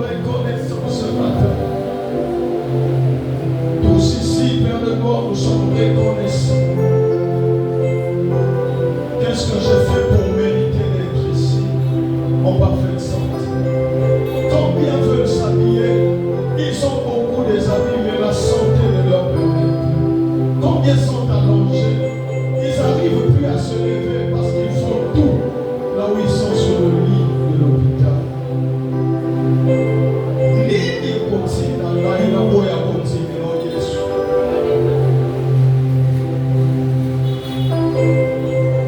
reconnaissants ce matin. Tous ici, Père de gloire, nous sommes reconnaissants. Qu'est-ce que j'ai fait pour mériter d'être ici en parfaite santé? Combien veulent s'habiller? Ils ont beaucoup des habits, mais la santé ne leur permet plus. Combien sont allongés? Ils n'arrivent plus à se lever parce qu'ils font tout là où ils sont sur le lit de l'hôpital. Nini kotina na inaboya kotina no Yesu.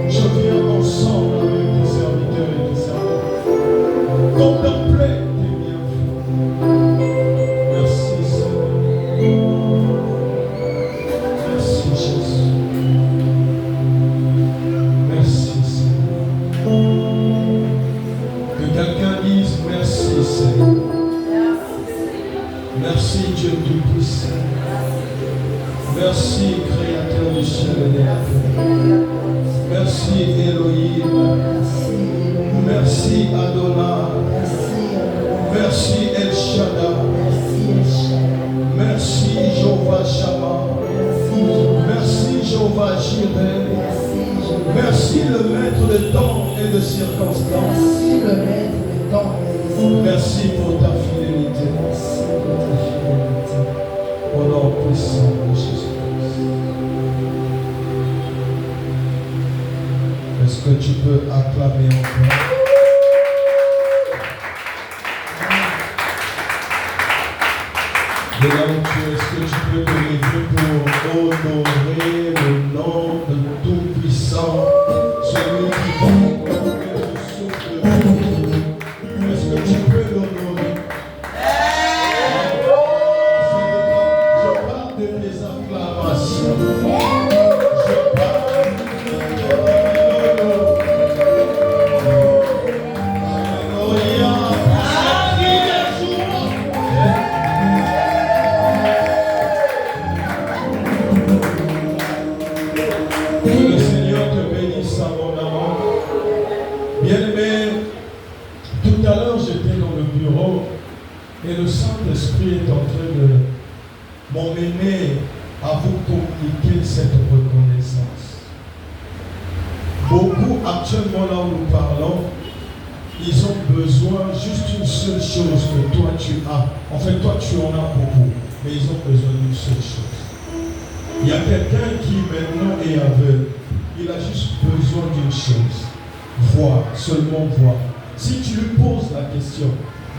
Je viens ensemble avec tes serviteurs et tes servantes contempler tes bienfaits. Merci Seigneur. Merci Jésus. Merci Seigneur. Que quelqu'un dise merci Seigneur. Merci Dieu Tout-Puissant. Merci Créateur du ciel et de la terre. Merci Elohim. Merci Adonai. Merci El Shaddai. Merci Jéhovah Shammah. Merci Jéhovah Jireh. Merci le maître de temps et de circonstances. Merci pour ta fidélité. Au nom puissant de Jésus-Christ. Est-ce que tu peux acclamer encore? De là où tu es, est-ce que tu peux te lever pour honorer le nom de Tout-Puissant, celui qui prend le souffle de vie? Est-ce que tu peux l'honorer? Je parle de tes acclamations. Je parle de tes Alléluia. Que le Seigneur te bénisse abondamment. Bien-aimé, tout à l'heure j'étais dans le bureau et le Saint-Esprit est en train de m'emmener à vous communiquer cette reconnaissance. Beaucoup actuellement là où nous parlons, ils ont besoin juste une seule chose que toi tu as. En fait, toi tu en as beaucoup, mais ils ont besoin d'une seule chose. Il y a quelqu'un qui maintenant est aveugle. Il a juste besoin d'une chose. Voir, seulement voir. Si tu lui poses la question,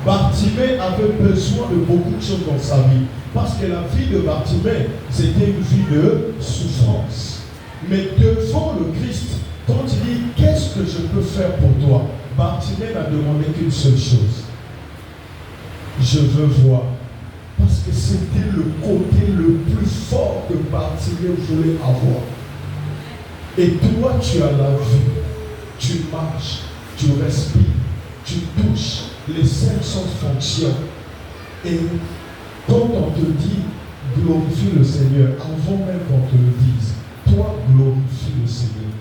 Bartimée avait besoin de beaucoup de choses dans sa vie. Parce que la vie de Bartimée, c'était une vie de souffrance. Mais devant le Christ, quand il dit, qu'est-ce que je peux faire pour toi? Bartimée n'a demandé qu'une seule chose. Je veux voir. Parce que c'était le côté le plus fort que Bartimée voulait avoir. Et toi, tu as la vue, tu marches, tu respires, tu touches, les cinq sens fonctionnent. Et quand on te dit glorifie le Seigneur, avant même qu'on te le dise, toi glorifie le Seigneur.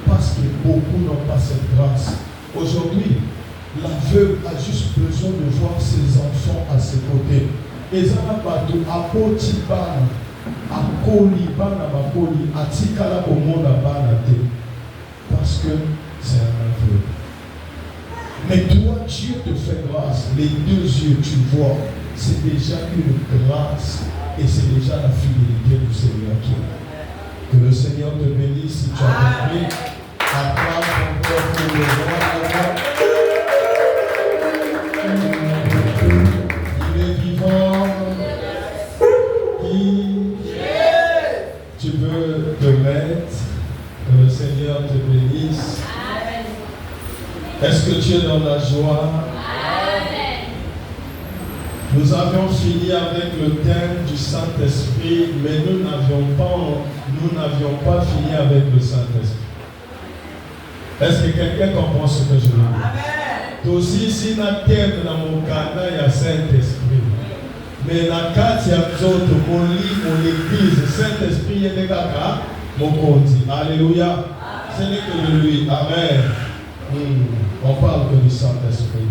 Parce que beaucoup n'ont pas cette grâce. Aujourd'hui, l'aveugle a juste besoin de voir ses enfants à ses côtés. Et ça n'a pas tout. Apotibana, Akolibana, Bakoli, Atikala, au monde à Banate. Parce que c'est un aveugle. Mais toi, Dieu te fait grâce. Les deux yeux, tu vois, c'est déjà une grâce. Et c'est déjà la fidélité du Seigneur qui est là. Que le Seigneur te bénisse si tu as compris. Acclame encore pour le roi. Il est vivant. Tu peux te mettre. Que le Seigneur te bénisse. Est-ce que tu es dans la joie? Amen. Nous avions fini avec le thème du Saint-Esprit, mais nous n'avions pas fini avec le Saint-Esprit. Est-ce que quelqu'un comprend ce que je veux dire? Amen. Aussi, si nous thème dans mon canal, il y a Saint-Esprit. Mais dans le cas, il y a mon lit, mon église, Saint-Esprit, il y a des gars, mon compte. Alléluia. Ce n'est que de lui. Amen. On parle que du Saint-Esprit.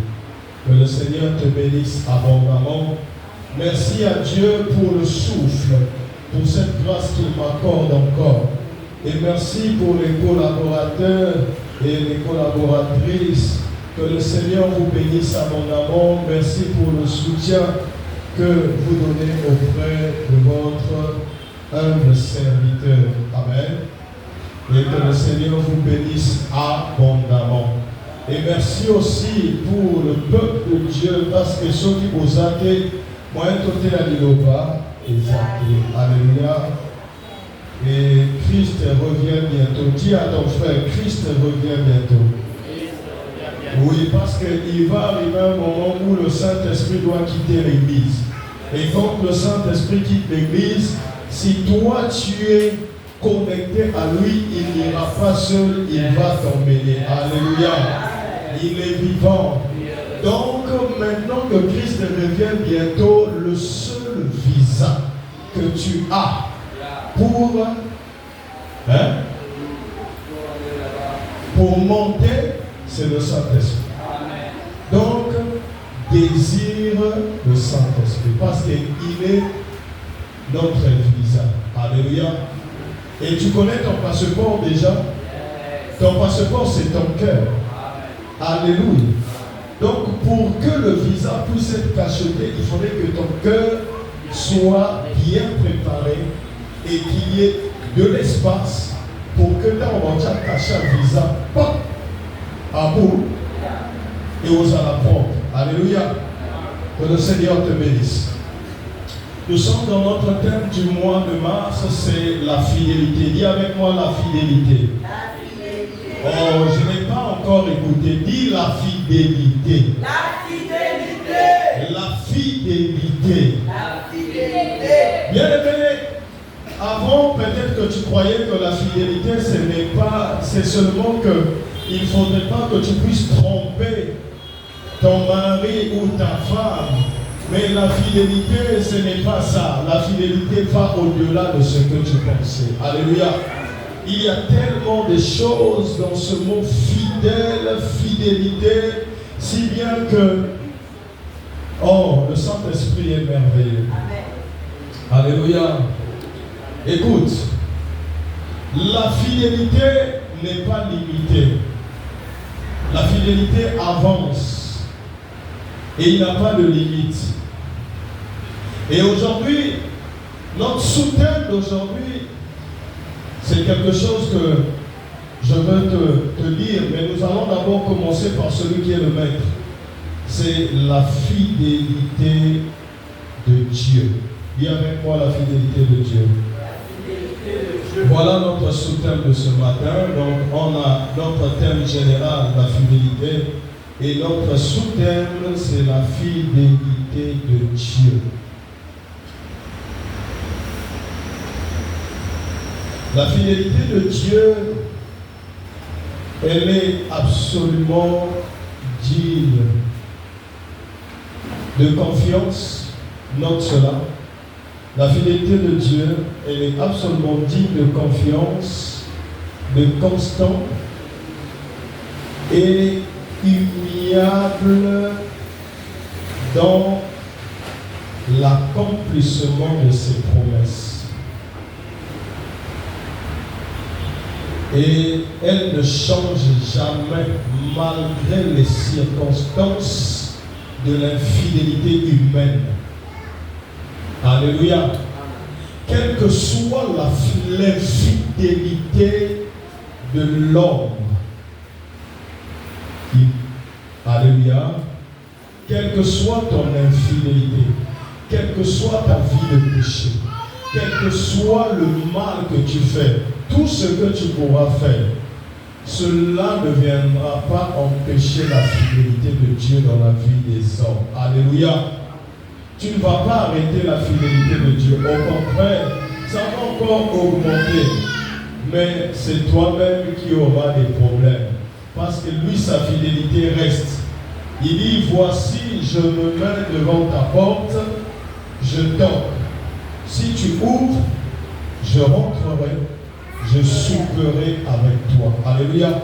Que le Seigneur te bénisse abondamment. Merci à Dieu pour le souffle, pour cette grâce qu'il m'accorde encore. Et merci pour les collaborateurs et les collaboratrices. Que le Seigneur vous bénisse abondamment. Merci pour le soutien que vous donnez auprès de votre humble serviteur. Amen. Et que le Seigneur vous bénisse abondamment. Et merci aussi pour le peuple de Dieu, parce que ceux qui vous aident, moi, côté la Liloba, alléluia. Et Christ revient bientôt. Dis à ton frère, Christ revient bientôt. Oui, parce qu'il va arriver un moment où le Saint-Esprit doit quitter l'Église. Et quand le Saint-Esprit quitte l'Église, si toi tu es connecté à lui, il n'ira pas seul, il va t'emmener. Alléluia. Il est vivant. Donc maintenant que Christ revient bientôt, le seul visa que tu as pour monter, c'est le Saint-Esprit. Donc, désire le Saint-Esprit parce qu'il est notre visa. Alléluia. Et tu connais ton passeport déjà? Ton passeport, c'est ton cœur. Alléluia. Donc, pour que le visa puisse être cacheté, il faudrait que ton cœur soit bien préparé et qu'il y ait de l'espace pour que là, on va cacher le visa, pop, à bout, et aux à la porte. Alléluia. Que le Seigneur te bénisse. Nous sommes dans notre thème du mois de mars, c'est la fidélité. Dis avec moi la fidélité. Oh, je n'ai pas encore écouté. Dis la fidélité. La fidélité. La fidélité. La fidélité. Bien aimé, avant peut-être que tu croyais que la fidélité c'est seulement que il ne faudrait pas que tu puisses tromper ton mari ou ta femme. Mais la fidélité, ce n'est pas ça. La fidélité va au-delà de ce que tu pensais. Alléluia. Il y a tellement de choses dans ce mot fidèle, fidélité, si bien que, oh, le Saint-Esprit est merveilleux. Amen. Alléluia. Écoute, la fidélité n'est pas limitée. La fidélité avance et il n'y a pas de limite. Et aujourd'hui, notre sous-thème d'aujourd'hui, c'est quelque chose que je veux te dire, mais nous allons d'abord commencer par celui qui est le maître. C'est la fidélité de Dieu. Dis avec moi la fidélité de Dieu. Voilà notre sous-thème de ce matin. Donc on a notre thème général, la fidélité, et notre sous-thème, c'est la fidélité de Dieu. La fidélité de Dieu, elle est absolument digne de confiance. Note cela. La fidélité de Dieu, elle est absolument digne de confiance, de constant et immuable dans l'accomplissement de ses promesses. Et elle ne change jamais malgré les circonstances de l'infidélité humaine. Alléluia. Quelle que soit l'infidélité de l'homme, alléluia, quelle que soit ton infidélité, quelle que soit ta vie de péché, quel que soit le mal que tu fais, tout ce que tu pourras faire, cela ne viendra pas empêcher la fidélité de Dieu dans la vie des hommes. Alléluia. Tu ne vas pas arrêter la fidélité de Dieu. Au contraire, ça va encore augmenter. Mais c'est toi-même qui auras des problèmes. Parce que lui, sa fidélité reste. Il dit, voici, je me mets devant ta porte, je toque. Si tu ouvres, je rentrerai, je souperai avec toi. Alléluia.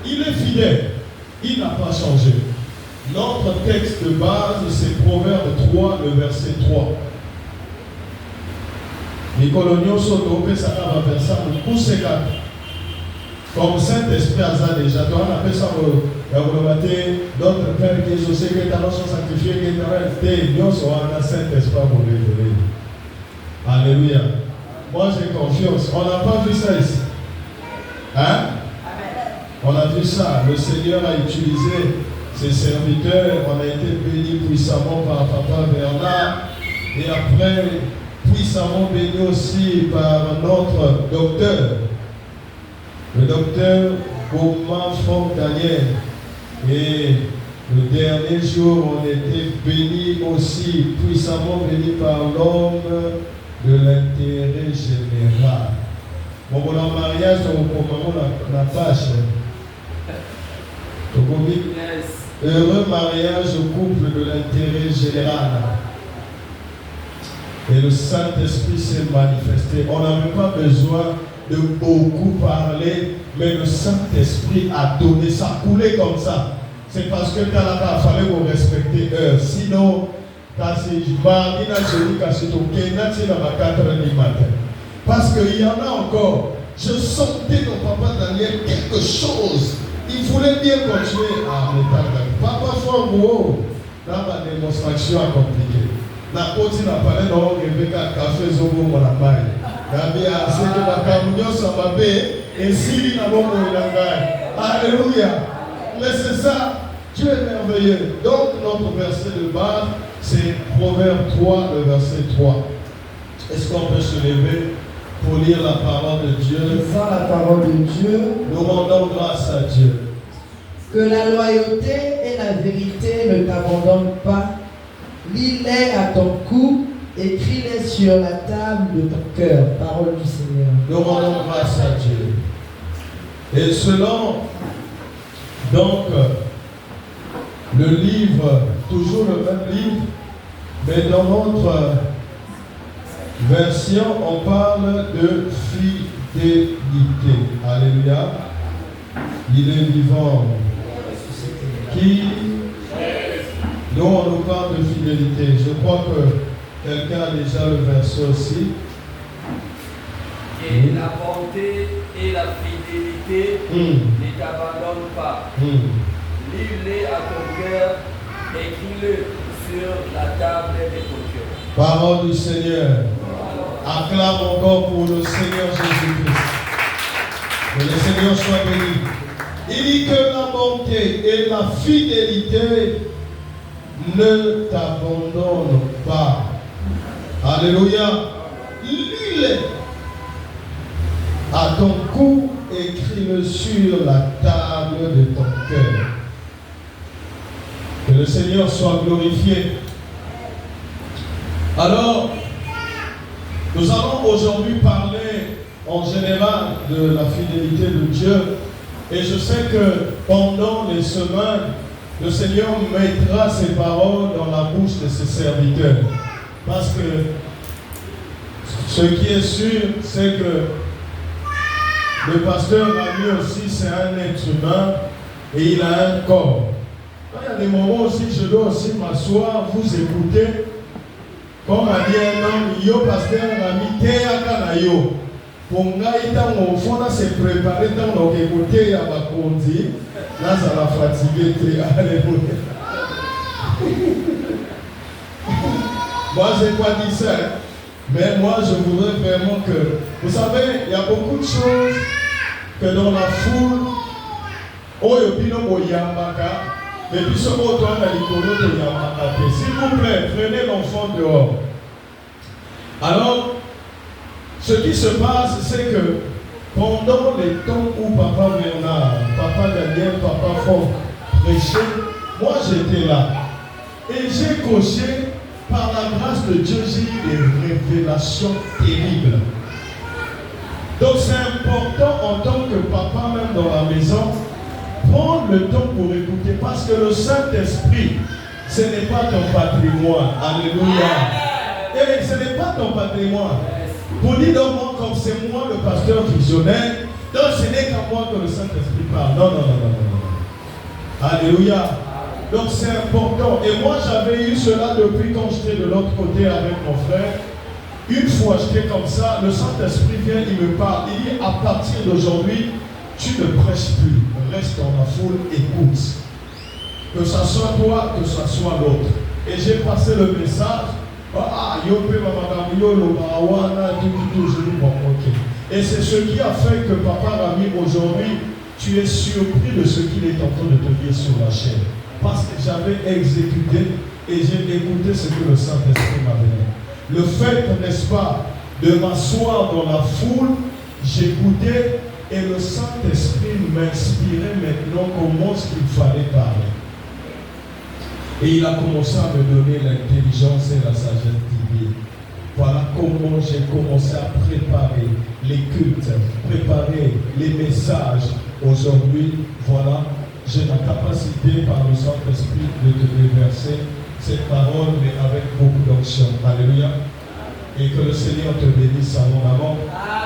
Il est fidèle. Il n'a pas changé. Notre texte de base, c'est Proverbe 3, le verset 3. Les coloniaux sont au ça va vers ça, pour ces gars. Comme Saint-Esprit a ça déjà, toi on appelle ça au matin, d'autres pères qui sont aussi que talents sont sanctifiés, qui sont nous sommes un Saint-Esprit pour les. Alléluia. Moi j'ai confiance. On n'a pas vu ça ici. Hein? On a vu ça. Le Seigneur a utilisé ses serviteurs. On a été bénis puissamment par Papa Bernard. Et après, puissamment bénis aussi par notre docteur. Le docteur Gourmand Franck Daniel. Et le dernier jour, on était bénis aussi, puissamment bénis par l'homme de l'intérêt général. Bon, pour le mariage, on a la page. Heureux mariage au couple de l'intérêt général. Et le Saint-Esprit s'est manifesté. On n'a même pas besoin de beaucoup parler, mais le Saint-Esprit a donné ça, coulé comme ça. C'est parce que dans la part, il fallait vous respecter heure. Sinon, quand c'est mardi, dans ma 4 heures du matin. Parce qu'il y en a encore. Je sentais dans Papa Daniel quelque chose. Il voulait bien continuer à m'établir. Papa Franco, dans ma démonstration compliquée. La côte n'a pas l'air d'avoir Rebecca café zobo mon amaille. Rabia, c'est que ma camunion s'en va payer et si n'a pas mon langage. Alléluia. Mais c'est ça, Dieu est merveilleux. Donc notre verset de base, c'est Proverbe 3, le verset 3. Est-ce qu'on peut se lever pour lire la parole de Dieu? Lisons la parole de Dieu. Nous rendons grâce à Dieu. Que la loyauté et la vérité ne t'abandonnent pas. Lis-les à ton cou, écris-les sur la table de ton cœur. Parole du Seigneur. Nous rendons grâce à Dieu. Et selon, donc, le livre, toujours le même livre, mais dans notre version, on parle de fidélité. Alléluia. Il est vivant. Qui? Nous, on nous parle de fidélité. Je crois que quelqu'un a déjà le verset aussi. Et la bonté et la fidélité ne t'abandonnent pas. Lis-les à ton cœur, écris-le sur la table de ton cœur. Parole du Seigneur. Acclame encore pour le Seigneur Jésus-Christ. Que le Seigneur soit béni. Il dit que la bonté et la fidélité ne t'abandonnent pas. Alléluia. Lis-les à ton cou, écris-le sur la table de ton cœur. Que le Seigneur soit glorifié. Alors, nous allons aujourd'hui parler en général de la fidélité de Dieu. Et je sais que pendant les semaines, le Seigneur mettra ses paroles dans la bouche de ses serviteurs. Parce que ce qui est sûr, c'est que le pasteur Rami aussi, c'est un être humain et il a un corps. Il y a des moments aussi, je dois aussi m'asseoir, vous écouter. Comme a dit un homme, yo pasteur Rami, théâtre yo. Pour nous, on s'est préparé dans nos écouter à ma conduite. Là, ça va fatiguer. Alléluia. Moi, je n'ai pas dit ça. Mais moi, je voudrais vraiment que... Vous savez, il y a beaucoup de choses que dans la foule, s'il vous plaît, prenez l'enfant dehors. Alors, ce qui se passe, c'est que pendant les temps où Papa Bernard, Papa Daniel, Papa Franck prêchaient, moi j'étais là. Et j'ai coché, par la grâce de Dieu, j'ai eu des révélations terribles. Donc c'est important en tant que papa, même dans la maison, prendre le temps pour écouter. Parce que le Saint-Esprit, ce n'est pas ton patrimoine. Alléluia. Et ce n'est pas ton patrimoine. Pour dire donc moi, comme c'est moi le pasteur visionnaire, donc ce n'est qu'à moi que le Saint-Esprit parle. Non. Alléluia. Donc c'est important. Et moi j'avais eu cela depuis quand j'étais de l'autre côté avec mon frère. Une fois j'étais comme ça, le Saint-Esprit vient, il me parle. Il dit à partir d'aujourd'hui, tu ne prêches plus. Reste dans la foule, écoute. Que ce soit toi, que ce soit l'autre. Et j'ai passé le message. Et c'est ce qui a fait que Papa Rami aujourd'hui, tu es surpris de ce qu'il est en train de te dire sur la chaîne. Parce que j'avais exécuté et j'ai écouté ce que le Saint-Esprit m'avait dit. Le fait, n'est-ce pas, de m'asseoir dans la foule, j'écoutais et le Saint-Esprit m'inspirait maintenant comment ce qu'il fallait parler. Et il a commencé à me donner l'intelligence et la sagesse divine. Voilà comment j'ai commencé à préparer les cultes, préparer les messages. Aujourd'hui, voilà, j'ai la capacité par le Saint-Esprit de te déverser cette parole, mais avec beaucoup d'onction. Alléluia. Et que le Seigneur te bénisse abondamment.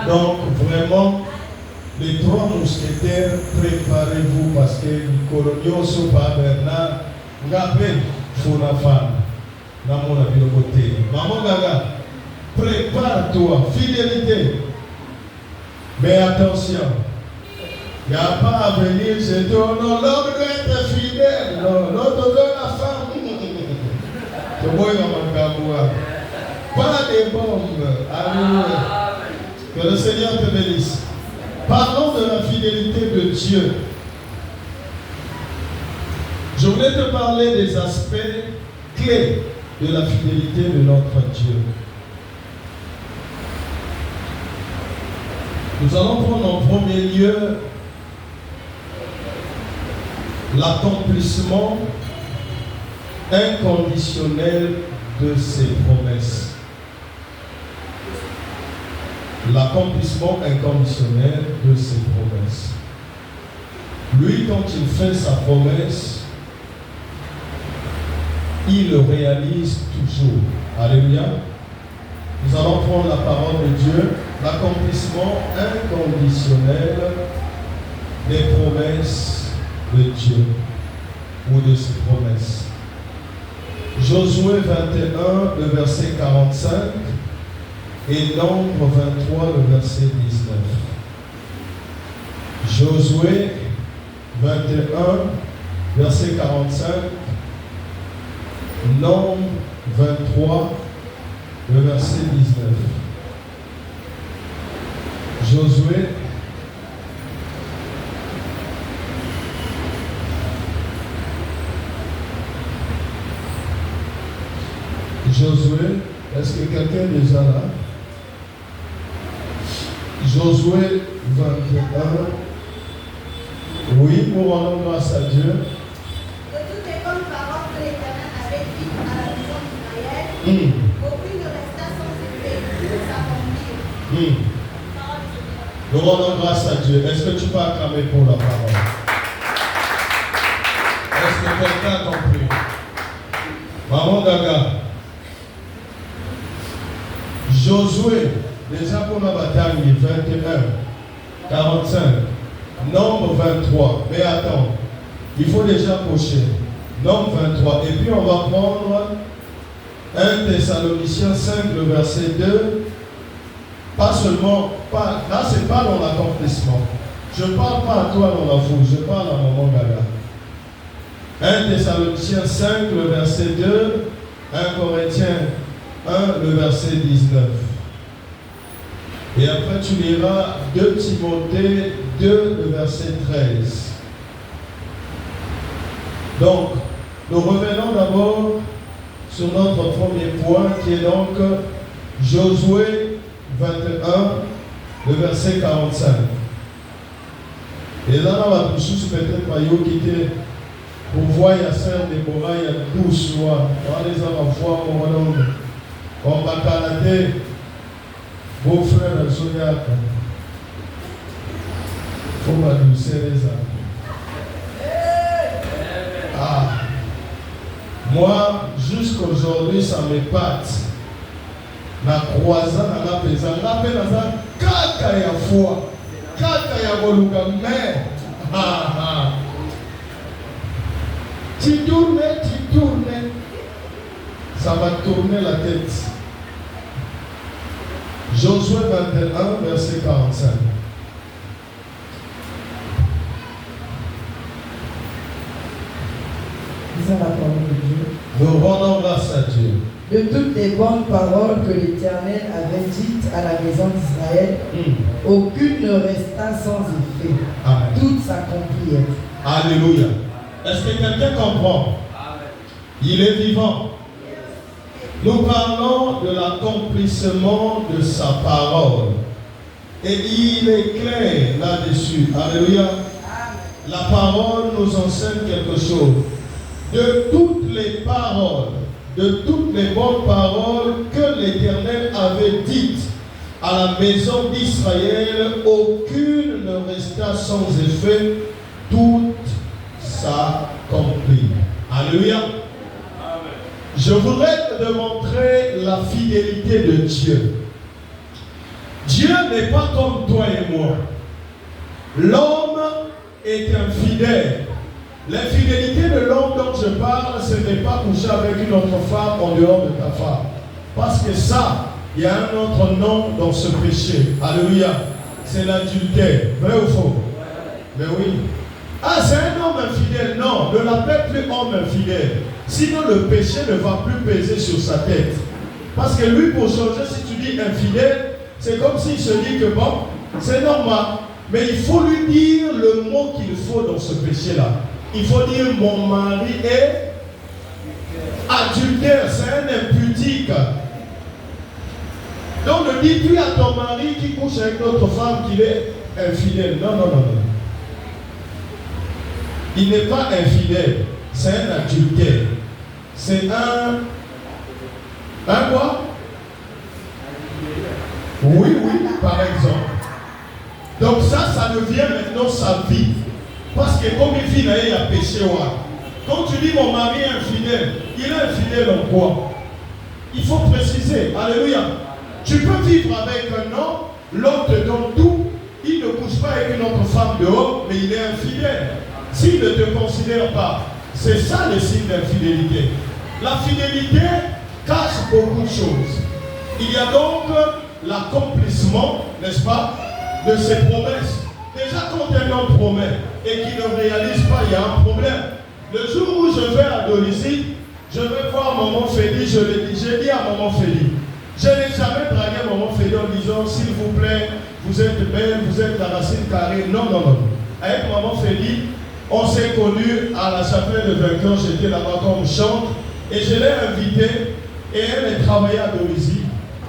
Donc, vraiment, les trois mousquetaires, préparez-vous parce que Nicolonio, Sopa, Bernard, Ngapé, Founafan, Namon a vu le côté. Maman Gaga, prépare-toi, fidélité. Mais attention, il n'y a pas à venir, c'est tout. Non, l'homme doit être fidèle. Non, l'autre doit la femme. Pas des bombes. Alléluia. Que le Seigneur te bénisse. Parlons de la fidélité de Dieu. Je voulais te parler des aspects clés de la fidélité de notre Dieu. Nous allons prendre en premier lieu l'accomplissement inconditionnel de ses promesses. L'accomplissement inconditionnel de ses promesses. Lui, quand il fait sa promesse, il le réalise toujours. Alléluia. Nous allons prendre la parole de Dieu, l'accomplissement inconditionnel des promesses de Dieu ou de ses promesses. Josué 21, le verset 45 et Nombre 23, le verset 19. Josué 21, verset 45, Nombre 23, le verset 19. Josué est-ce que quelqu'un est déjà là? Josué 21. Oui, pour rendre grâce à Dieu. De toutes les bonnes paroles que l'Éternel avait dites à la maison d'Israël, aucune ne resta sans effet de s'accomplir. Nous rendons grâce à Dieu. Est-ce que tu peux acclamer pour la parole? Est-ce que quelqu'un a compris? Maman Gaga. Josué, déjà pour la bataille, 21, 45, Nombre 23. Mais attends, il faut déjà cocher. Nombre 23. Et puis on va prendre 1 Thessaloniciens 5, le verset 2. Pas seulement, là c'est pas dans l'accomplissement. Je ne parle pas à toi dans la foule, je parle à Maman Gaga. 1 Thessaloniciens 5, le verset 2. 1 Corinthiens 1, le verset 19. Et après tu liras 2 Timothée 2, le verset 13. Donc, nous revenons d'abord sur notre premier point qui est donc Josué 21, le verset 45. Et là, on va tous peut-être pas yo quitter pour voir la sœur Déborah, il y a 12 mois. On va les avoir on va calater vos frères et sœurs. Il faut m'adoucer les âmes. Ah. Moi, jusqu'aujourd'hui, ça m'épate. Na croisant, na pesant, na pesant, kaka ya foi, kaka ya boluka, mais, Tu tournes, ça va tourner la tête. Josué 21, verset 45. Disons la parole de Dieu. Nous rendons grâce à Dieu. De toutes les bonnes paroles que l'Éternel avait dites à la maison d'Israël, aucune ne resta sans effet. Amen. Toutes s'accomplirent. Alléluia. Est-ce que quelqu'un comprend? Amen. Il est vivant. Nous parlons de l'accomplissement de sa parole. Et il est clair là-dessus. Alléluia. La parole nous enseigne quelque chose. De toutes les paroles, de toutes les bonnes paroles que l'Éternel avait dites à la maison d'Israël, aucune ne resta sans effet, toutes s'accomplirent. Alléluia. Je voudrais te démontrer la fidélité de Dieu. Dieu n'est pas comme toi et moi. L'homme est infidèle. L'infidélité de l'homme dont je parle, ce n'est pas coucher avec une autre femme en dehors de ta femme. Parce que ça, il y a un autre nom dans ce péché. Alléluia. C'est l'adultère. Vrai ou faux? Mais oui. Ah, c'est un homme infidèle. Non, ne l'appelle plus homme infidèle. Sinon, le péché ne va plus peser sur sa tête. Parce que lui, pour changer, si tu dis infidèle, c'est comme s'il se dit que bon, c'est normal. Mais il faut lui dire le mot qu'il faut dans ce péché-là. Il faut dire mon mari est adultère, c'est un impudique. Donc ne dis plus à ton mari qui couche avec notre femme qu'il est infidèle. Non, non, non, non. Il n'est pas infidèle, c'est un adultère. C'est un quoi? Oui, oui, par exemple. Donc ça devient maintenant sa vie. Parce que comme il vit là, il a péché. Quand tu dis mon mari est infidèle, il est infidèle en quoi? Il faut préciser. Alléluia. Tu peux vivre avec un homme, l'homme te donne tout, il ne couche pas avec une autre femme dehors, mais il est infidèle. S'il ne te considère pas, c'est ça le signe d'infidélité. La fidélité cache beaucoup de choses. Il y a donc l'accomplissement, n'est-ce pas, de ses promesses. Déjà, quand un homme promet et qu'il ne réalise pas, il y a un problème. Le jour où je vais à Dolisie, je vais voir Maman Féli, j'ai dit à Maman Féli, je n'ai jamais dragué Maman Féli en disant, s'il vous plaît, vous êtes belle, vous êtes la racine carrée. Non, non, non. Avec Maman Féli, on s'est connus à la chapelle de vainqueur, j'étais là-bas comme chante, et je l'ai invitée, et elle est travaillée à Dolisie.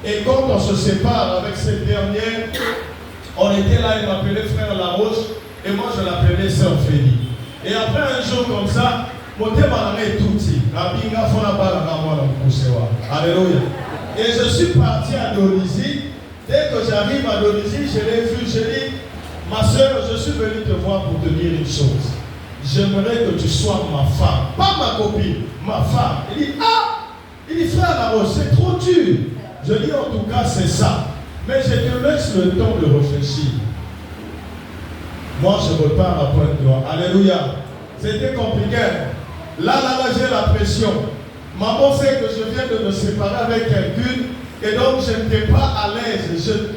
Et quand on se sépare avec cette dernière, on était là, il m'appelait frère Laroche, et moi je l'appelais sœur Féli. Et après un jour comme ça, mon thème est tout petit. Alléluia. Et je suis parti à Dolisie. Dès que j'arrive à Dolisie, je l'ai vu, je dis, ma soeur, je suis venu te voir pour te dire une chose. J'aimerais que tu sois ma femme, pas ma copine, ma femme. Il dit, ah, il dit, frère Laroche, c'est trop dur. Je dis, en tout cas, c'est ça. Mais je te laisse le temps de réfléchir. Moi, je repars à Pointe-Noire. Alléluia. C'était compliqué. Là, j'ai la pression. Maman sait que je viens de me séparer avec quelqu'un. Et donc, je n'étais pas à l'aise.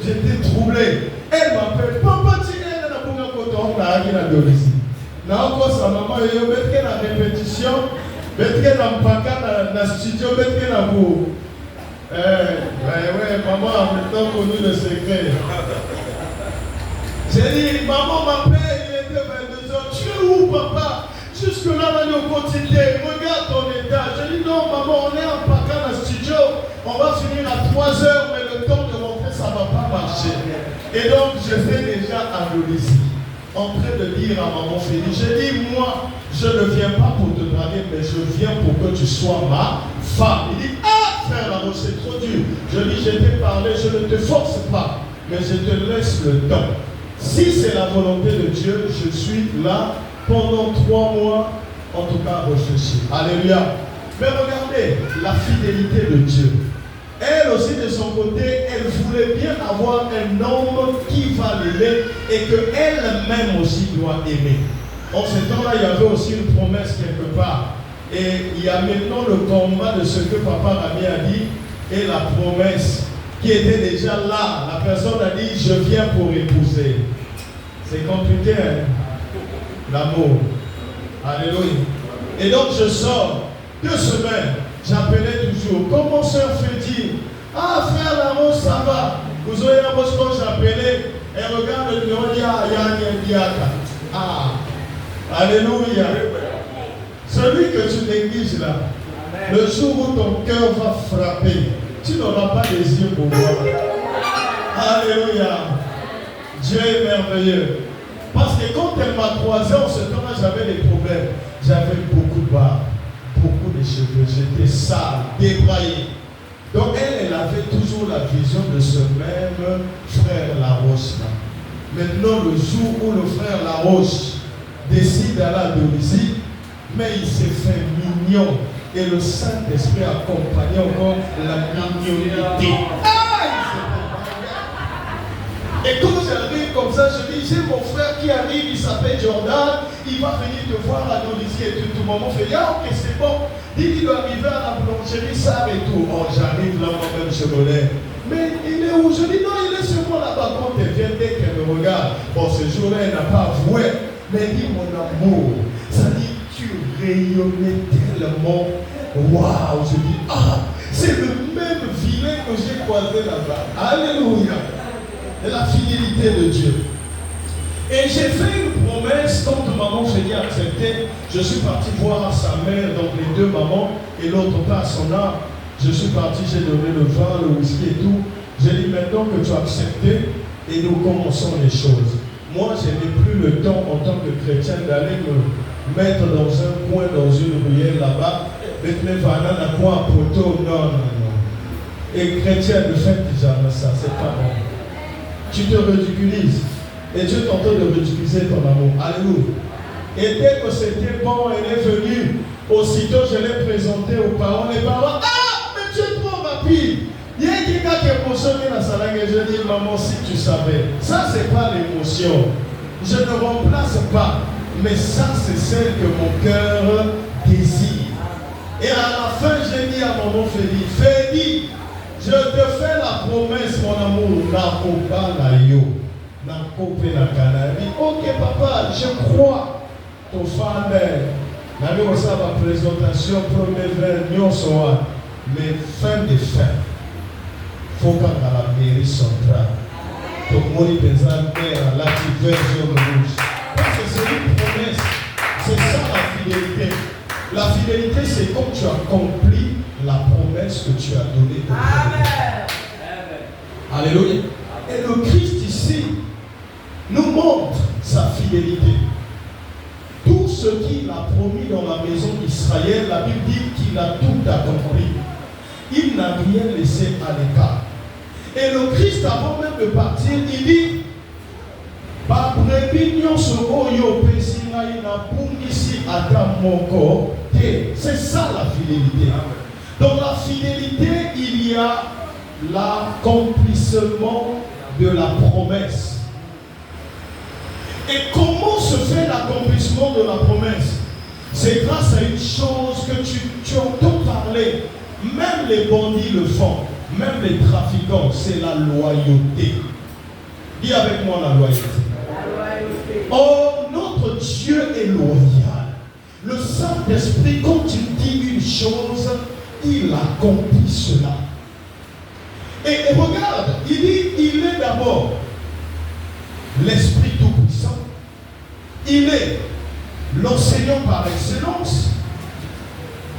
J'étais troublé. Elle m'appelle. Papa, tu es là pour un coton. Non, sa maman, elle met la répétition. Elle dans le studio. Ouais, maman a maintenant connu le secret. J'ai dit, maman m'appelle, il était 22h. Tu es où, papa? Jusque-là, on est au quotidien. Regarde ton état. J'ai dit, non, maman, on est en paquet dans le studio. On va finir à 3h, mais le temps de rentrer, ça ne va pas marcher. Et donc, je fais déjà à Dolisie, en train de dire à maman Féli, j'ai dit, moi, je ne viens pas pour te draguer, mais je viens pour que tu sois ma femme. Il dit, ah, frère Laroche, c'est trop dur. Je dis, je t'ai parlé, je ne te force pas, mais je te laisse le temps. Si c'est la volonté de Dieu, je suis là pendant 3 mois, en tout cas, réfléchir. Alléluia. Mais regardez, la fidélité de Dieu. Elle aussi, de son côté, elle voulait bien avoir un homme qui va l'aimer et qu'elle-même aussi doit aimer. En ce temps-là, il y avait aussi une promesse quelque part. Et il y a maintenant le combat de ce que Papa Rami a dit et la promesse qui était déjà là. La personne a dit, je viens pour épouser. C'est compliqué, hein? L'amour. Alléluia. Et donc je sors 2 semaines. J'appelais toujours. Comment sœur fait dire? Ah frère Lamos, ça va. Vous aurez un boss quand j'appelais. Et regarde le numéro, il y a Ah. Alléluia. Celui que tu négliges là, le jour où ton cœur va frapper, tu n'auras pas les yeux pour voir. Alléluia. Dieu est merveilleux. Parce que quand elle m'a croisé, en ce temps-là, j'avais des problèmes. J'avais beaucoup de barbe, beaucoup de cheveux. J'étais sale, débraillé. Donc elle avait toujours la vision de ce même frère Laroche là. Maintenant, le jour où le frère Laroche décide d'aller à Dolisie, mais il s'est fait mignon. Et le Saint-Esprit accompagnait encore la mignonité. Et quand j'arrive comme ça, je dis, j'ai mon frère qui arrive, il s'appelle Jordan, il va venir te voir à Dolisie et tout le moment fait, ah ok c'est bon, il doit arriver à la boulangerie, ça et tout. Oh j'arrive là moi-même, je me lève. Mais il est où? Je dis non, il est sûrement là-bas quand elle vient, dès qu'elle me regarde. Bon ce jour-là, elle n'a pas avoué, mais il dit mon amour, ça dit tu rayonnais tellement. Waouh, je dis, ah, c'est le même vilain que j'ai croisé là-bas. Alléluia. Et la fidélité de Dieu. Et j'ai fait une promesse quand maman s'est accepter. Je suis parti voir sa mère, donc les 2 mamans, et l'autre pas à son âme. Je suis parti, j'ai donné le vin, le whisky et tout. J'ai dit maintenant que tu as accepté, et nous commençons les choses. Moi, je n'ai plus le temps en tant que chrétien d'aller me mettre dans un coin, dans une ruelle là-bas, mettre mes vannes à quoi à poteau. Non. Et chrétien, ne faites jamais ça, c'est pas bon. Tu te ridiculises. Et Dieu t'entend de ridiculiser ton amour. Alléluia. Et dès que c'était bon, elle est venue. Aussitôt, je l'ai présenté aux parents. Les parents, ah, mais tu es trop rapide. Il y a quelqu'un qui est émotionné dans sa langue. Et je dis, maman, si tu savais. Ça, c'est pas l'émotion. Je ne remplace pas. Mais ça, c'est celle que mon cœur désire. Et à la fin, j'ai dit à maman Fédi, je te fais la promesse, mon amour, ok papa, je crois. Ton fan, la présentation, premier verre, mais fin de fin. Il faut qu'à la mairie centrale. Donc, moi, il y a la version rouge. Parce que c'est une promesse. C'est ça la fidélité. La fidélité, c'est quand tu accomplis la promesse que tu as donnée. Amen. Alléluia. Et le Christ ici nous montre sa fidélité. Tout ce qu'il a promis dans la maison d'Israël, la Bible dit qu'il a tout accompli. Il n'a rien laissé à l'écart. Et le Christ, avant même de partir, il dit c'est ça la fidélité. Donc la fidélité, il y a l'accomplissement de la promesse. Et comment se fait l'accomplissement de la promesse? C'est grâce à une chose que tu entends parler. Même les bandits le font. Même les trafiquants, c'est la loyauté. Dis avec moi la loyauté. Oh, notre Dieu est loyal. Le Saint-Esprit, quand il dit une chose, il accomplit cela. Et regarde, il dit, il est d'abord l'Esprit Tout-Puissant. Il est l'enseignant par excellence.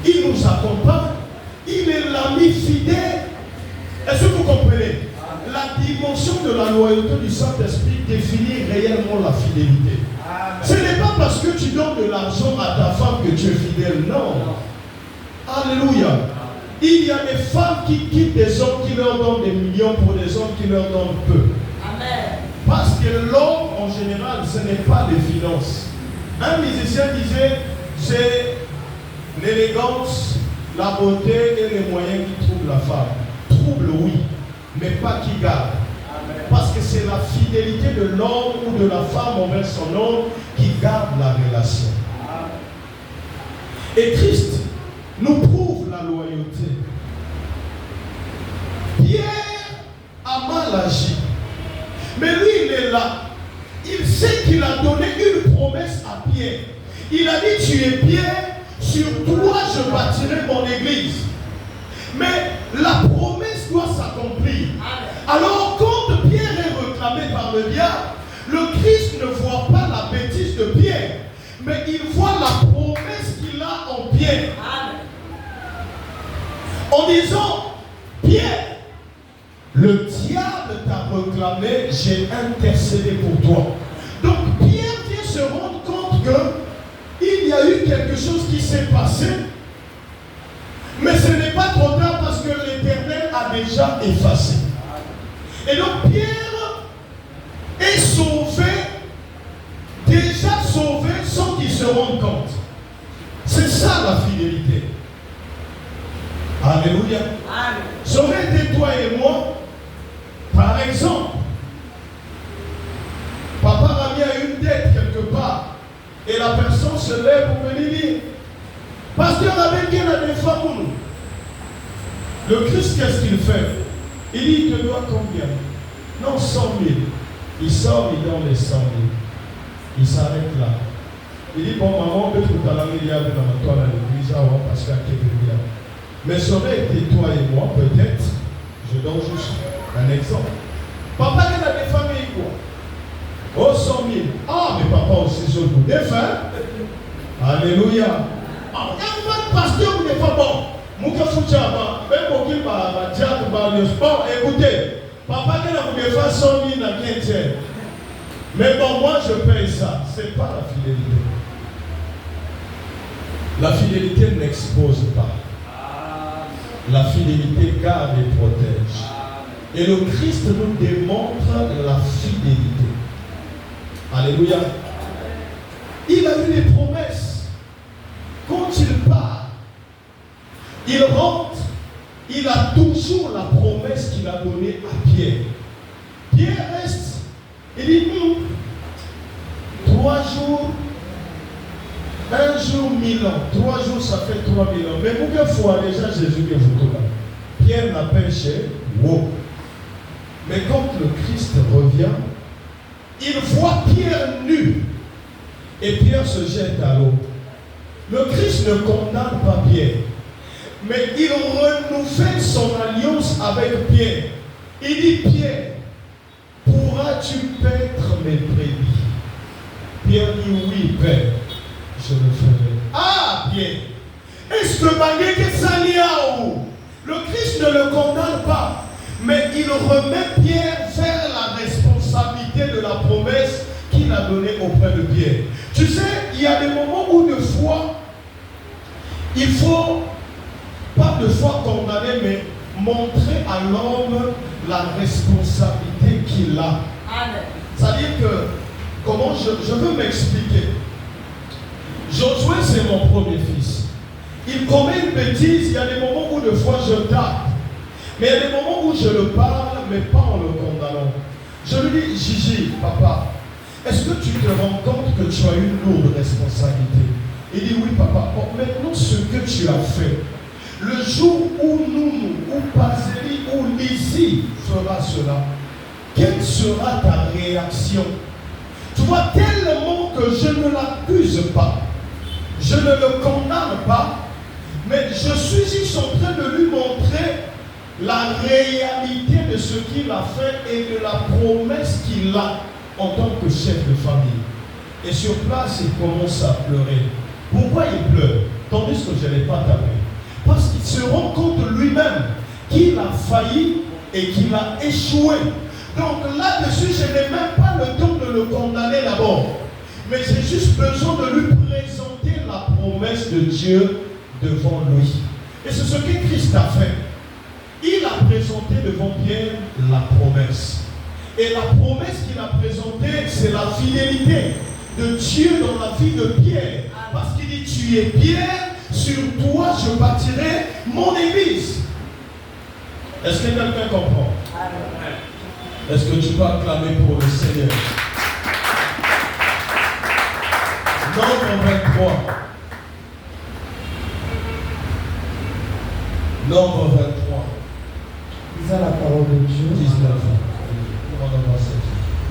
Il nous accompagne. Il est l'ami fidèle. Est-ce que vous comprenez? La dimension de la loyauté du Saint-Esprit définit réellement la fidélité. Amen. Ce n'est pas parce que tu donnes de l'argent à ta femme que tu es fidèle, non. Alléluia. Il y a des femmes qui quittent des hommes qui leur donnent des millions pour des hommes qui leur donnent peu. Amen. Parce que l'homme, en général, ce n'est pas des finances. Un musicien disait, c'est l'élégance, la beauté et les moyens qui trouvent la femme. Trouble, oui, mais pas qui garde. Amen. Parce que c'est la fidélité de l'homme ou de la femme envers son homme qui garde la relation. Amen. Et Christ, nous prouve la loyauté. Pierre a mal agi. Mais lui, il est là. Il sait qu'il a donné une promesse à Pierre. Il a dit, tu es Pierre, sur toi je bâtirai mon église. Mais la promesse doit s'accomplir. Alors quand Pierre est réclamé par le diable, le Christ ne voit pas la bêtise de Pierre, mais il voit la promesse qu'il a en Pierre. En disant, Pierre, le diable t'a réclamé, j'ai intercédé pour toi. Donc Pierre vient se rendre compte qu'il y a eu quelque chose qui s'est passé, mais ce n'est pas trop tard parce que l'Éternel a déjà effacé. Et donc Pierre est sauvé, déjà sauvé sans qu'il se rende compte. C'est ça la fidélité. Alléluia. Ça aurait été toi et moi, par exemple, papa a mis à une dette quelque part et la personne se lève pour venir dire, pasteur avec qui a des femmes. Le Christ, qu'est-ce qu'il fait? Il dit, il te doit combien? Non, 100 000. Il sort, il donne les 100 000. Il s'arrête là. Il dit, bon, maman, peut-être que tu as la milliard dans toi à l'église, parce qu'il y a quelques milliards. Mais ça aurait été toi et moi, peut-être, je donne juste un exemple. Papa, il a des familles quoi? Oh, 100 000. Ah, mais papa aussi, sur le coup des fins. Alléluia. Ah, un pasteur, vous n'êtes pas bon. Mouka Fouchaba, même pour qu'il va dire le sport, écoutez, papa, il a voulu faire 100 000 dans 15 ans. Mais bon, moi, je paye ça. Ce n'est pas la fidélité. La fidélité n'expose pas. La fidélité garde et protège. Et le Christ nous démontre la fidélité. Alléluia. Il a eu des promesses. Quand il part, il rentre, il a toujours la promesse qu'il a donnée à Pierre. Pierre reste, il dit, 3 jours, 1 jour, 1000 ans. 3 jours, ça fait 3000 ans. Mais combien de fois déjà Jésus est venu là? Pierre n'a pas chez wow. Mais quand le Christ revient, il voit Pierre nu. Et Pierre se jette à l'eau. Le Christ ne condamne pas Pierre. Mais il renouvelle son alliance avec Pierre. Il dit, Pierre, pourras-tu paître mes brebis? Pierre dit, oui, Père, je le ferai. Ah, Pierre, est-ce que malgré que ça l'y a où? Le Christ ne le condamne pas, mais il remet Pierre vers la responsabilité de la promesse qu'il a donnée auprès de Pierre. Tu sais, il y a des moments où de foi, il faut pas de foi condamner, mais montrer à l'homme la responsabilité qu'il a. C'est-à-dire que, comment je veux m'expliquer. Josué, c'est mon premier fils. Il commet une bêtise, il y a des moments où de fois je tape. Mais il y a des moments où je le parle, mais pas en le condamnant. Je lui dis, Gigi, papa, est-ce que tu te rends compte que tu as une lourde responsabilité? Il dit, oui, papa. Bon, maintenant, ce que tu as fait, le jour où Nounou, ou Pazeli, ou Lizzie fera cela, quelle sera ta réaction? Tu vois, tellement que je ne l'accuse pas, je ne le condamne pas, mais je suis juste en train de lui montrer la réalité de ce qu'il a fait et de la promesse qu'il a en tant que chef de famille. Et sur place, il commence à pleurer. Pourquoi il pleure? Tandis que je ne l'ai pas tapé. Parce qu'il se rend compte lui-même qu'il a failli et qu'il a échoué. Donc là-dessus, je n'ai même pas le temps de le condamner d'abord. Mais j'ai juste besoin de lui présenter la promesse de Dieu devant lui. Et c'est ce que Christ a fait. Il a présenté devant Pierre la promesse. Et la promesse qu'il a présentée, c'est la fidélité de Dieu dans la vie de Pierre. Parce qu'il dit, tu es Pierre, sur toi je bâtirai mon église. Est-ce que quelqu'un comprend? Est-ce que tu peux acclamer pour le Seigneur? Nombre 23. Nombre 23. Lisons la parole de Dieu. 19.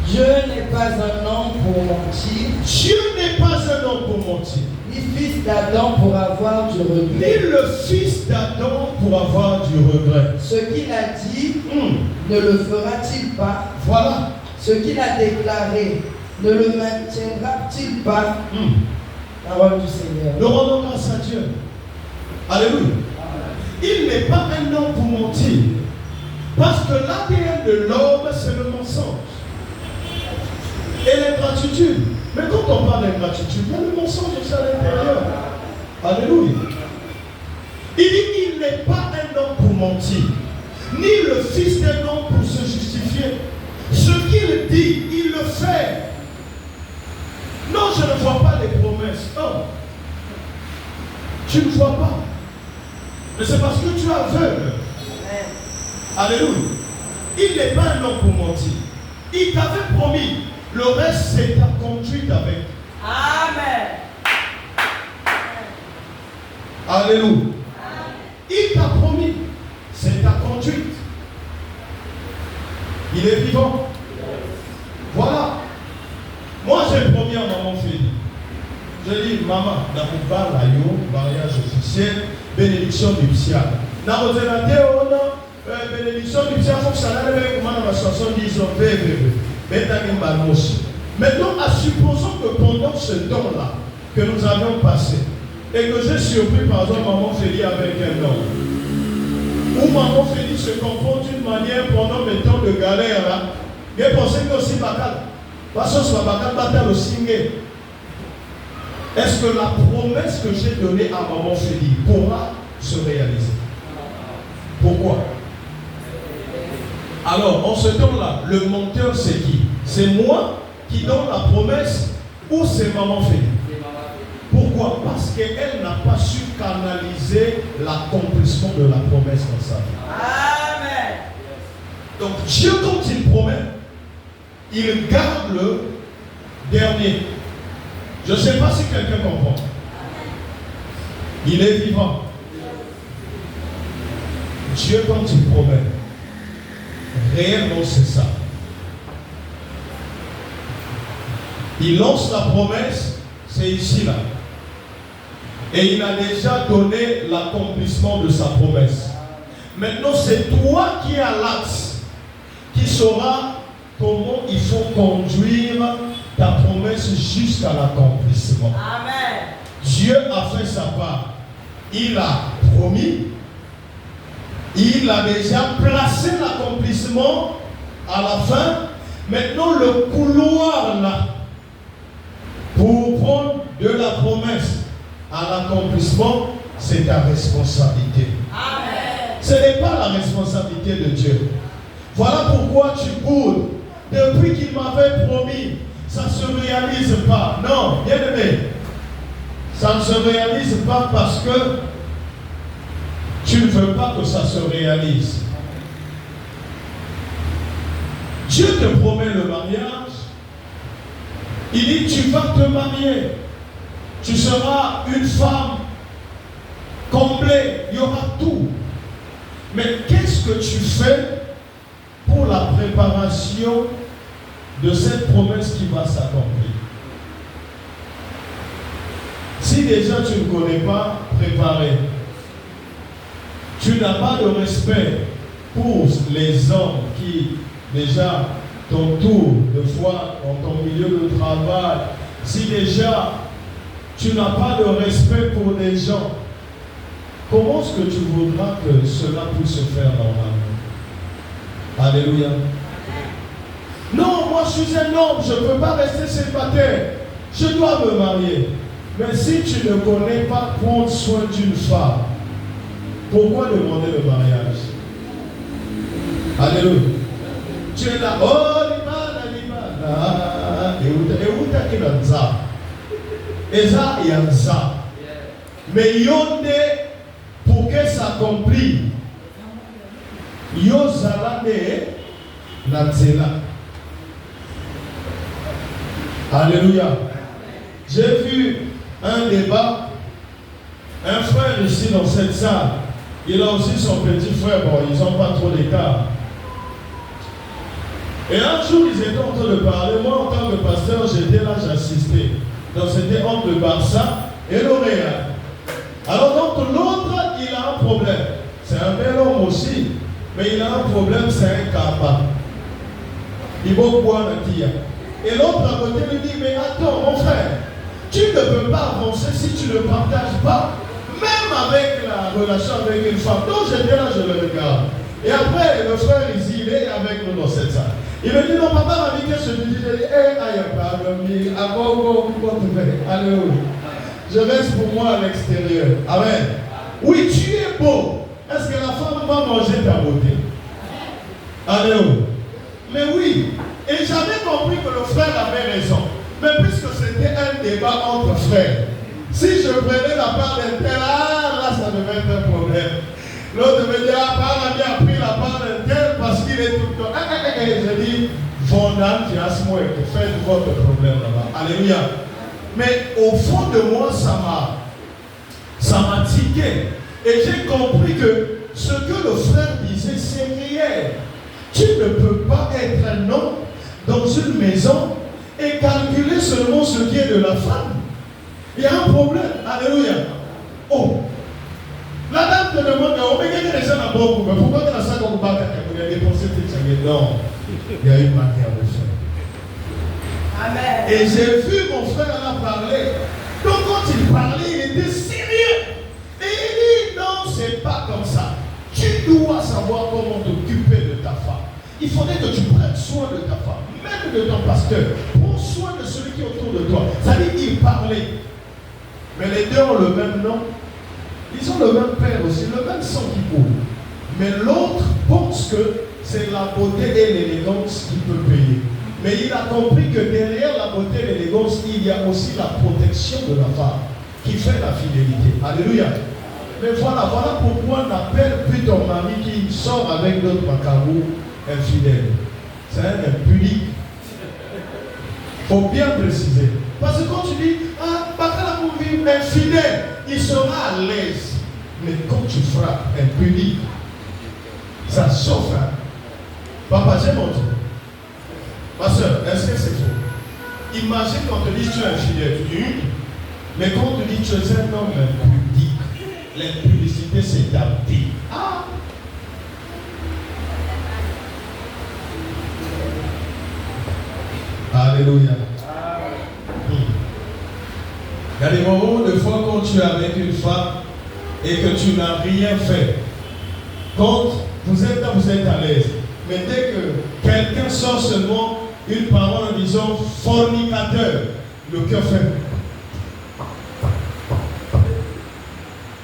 Dieu n'est pas un homme pour mentir. Dieu n'est pas un homme pour mentir. Ni fils d'Adam pour avoir du regret. Ni le fils d'Adam pour avoir du regret. Ce qu'il a dit, ne le fera-t-il pas? Voilà. Ce qu'il a déclaré, ne le maintiendra-t-il pas? Parole du Seigneur. Nous rendons grâce à Dieu. Alléluia. Il n'est pas un homme pour mentir. Parce que l'ADN de l'homme, c'est le mensonge. Et l'ingratitude. Mais quand on parle d'ingratitude, il y a le mensonge aussi à l'intérieur. Alléluia. Il dit qu'il n'est pas un homme pour mentir, ni le fils d'un homme pour se justifier. Ce qu'il dit, il le fait. Non, je ne vois pas les promesses. Non. Tu ne vois pas. Mais c'est parce que tu es aveugle. Alléluia. Il n'est pas un homme pour mentir. Il t'avait promis. Le reste, c'est ta conduite avec. Amen. Alléluia. Il t'a promis. C'est ta conduite. Il est vivant. Voilà. Moi, j'ai promis à maman Félix. Je dis, maman, dans mon bar, mariage officiel, bénédiction nuptiale. Dans mon bénédiction nuptiale, il faut que ça aille avec moi dans la 70 ans. Maintenant, supposons que pendant ce temps-là que nous avions passé, et que j'ai surpris par exemple maman Félix avec un homme, où maman Félix se comporte d'une manière pendant mes temps de galère là, j'ai pensé que aussi Bakal, parce que ce Bakal Bakal aussi. Est-ce que la promesse que j'ai donnée à maman Félix pourra se réaliser? Pourquoi? Alors, en ce temps-là, le menteur c'est qui? C'est moi qui donne la promesse ou c'est maman Félix? Pourquoi? Parce qu'elle n'a pas su canaliser l'accomplissement de la promesse dans sa vie. Amen. Donc Dieu, quand il promet, il garde le dernier. Je ne sais pas si quelqu'un comprend. Il est vivant. Dieu, quand il promet, réellement c'est ça. Il lance la promesse, c'est ici là. Et il a déjà donné l'accomplissement de sa promesse. Maintenant, c'est toi qui as l'axe, qui saura comment il faut conduire ta promesse jusqu'à l'accomplissement. Amen. Dieu a fait sa part. Il a promis. Il a déjà placé l'accomplissement à la fin. Maintenant, le couloir là, pour prendre de la promesse à l'accomplissement, c'est ta responsabilité. Amen. Ce n'est pas la responsabilité de Dieu. Voilà pourquoi tu boudes. Depuis qu'il m'avait promis, ça ne se réalise pas. Non, bien aimé, ça ne se réalise pas parce que tu ne veux pas que ça se réalise. Dieu te promet le mariage. Il dit, tu vas te marier. Tu seras une femme complète. Il y aura tout. Mais qu'est-ce que tu fais pour la préparation de cette promesse qui va s'accomplir? Si déjà tu ne connais pas préparer, tu n'as pas de respect pour les hommes qui déjà t'entourent, de fois dans ton milieu de travail, si déjà tu n'as pas de respect pour les gens, comment est-ce que tu voudras que cela puisse se faire normalement? Alléluia. Non, moi je suis un homme, je ne peux pas rester célibataire. Je dois me marier. Mais si tu ne connais pas prendre soin d'une femme, pourquoi demander le mariage? Alléluia. Tu es là, oh, l'imana, et où t'as qu'il a ça? Et ça, il y a ça. Mais yonde, pour que ça s'accomplisse, yozalane nanzela. Alléluia. J'ai vu un débat, un frère ici dans cette salle Il a aussi son petit frère, bon, ils n'ont pas trop d'écart. Et un jour, ils étaient en train de parler. Moi, en tant que pasteur, j'étais là, j'assistais. Donc, c'était entre le Barça et l'Oréal. Alors, donc, l'autre, il a un problème. C'est un bel homme aussi. Mais il a un problème, c'est un kappa. Il va boire un tia. Et l'autre à côté lui dit, mais attends, mon frère, tu ne peux pas avancer si tu ne partages pas, même avec la relation avec une femme. Donc, j'étais là, je le regarde. Et après, le frère ici, il est avec nous dans cette salle. Il me dit, non, papa m'a dit que je te dis, il dit, allez, je reste pour moi à l'extérieur. Amen. Oui, tu es beau. Est-ce que la femme va manger ta beauté? Allez, mais oui. Et j'avais compris que le frère avait raison. Mais puisque c'était un débat entre frères, si je prenais la part d'un tel, là, ça devait être un problème. L'autre me dit, par a pris la part d'un tel parce qu'il est tout le temps. Je dis, Vondan, tu as ce mot et faites votre problème là-bas. Alléluia. Mais au fond de moi, ça m'a tiqué. Et j'ai compris que ce que le frère disait, c'est réel. Tu ne peux pas être un homme dans une maison et calculer seulement ce qui est de la femme. Il y a un problème. Alléluia. Oh. La dame te demande, on va gagner les gens à beaucoup, mais pourquoi tu as ça comme bac à dépenser tes changements? Non, il y a une manière de faire. Amen. Et j'ai vu mon frère là parler. Donc quand il parlait, il était sérieux. Et il dit, non, c'est pas comme ça. Tu dois savoir comment t'occuper de ta femme. Il faudrait que tu prennes soin de ta femme, même de ton pasteur. Prends soin de celui qui est autour de toi. Ça dit qu'il parlait. Mais les deux ont le même nom. Ils ont le même père aussi, le même sang qui coule. Mais l'autre pense que c'est la beauté et l'élégance qui peut payer. Mais il a compris que derrière la beauté et l'élégance, il y a aussi la protection de la femme qui fait la fidélité. Alléluia. Mais voilà pourquoi on n'appelle plus ton mari qui sort avec d'autres macarons infidèle. C'est un impudique. Il faut bien préciser. Parce que quand tu dis, infidèle, il sera à l'aise. Mais quand tu frappes impudique, ça souffre. Papa, j'ai mon Dieu. Ma soeur, est-ce que c'est faux? Imagine quand on te dit tu es infidèle, tu dis, mais quand on te dit tu es un homme impudique, l'impudicité c'est ta vie. Ah! Alléluia. Il y a des moments de fois quand tu es avec une femme et que tu n'as rien fait. Quand vous êtes là, vous êtes à l'aise. Mais dès que quelqu'un sort seulement une parole en disant fornicateur, le cœur fait.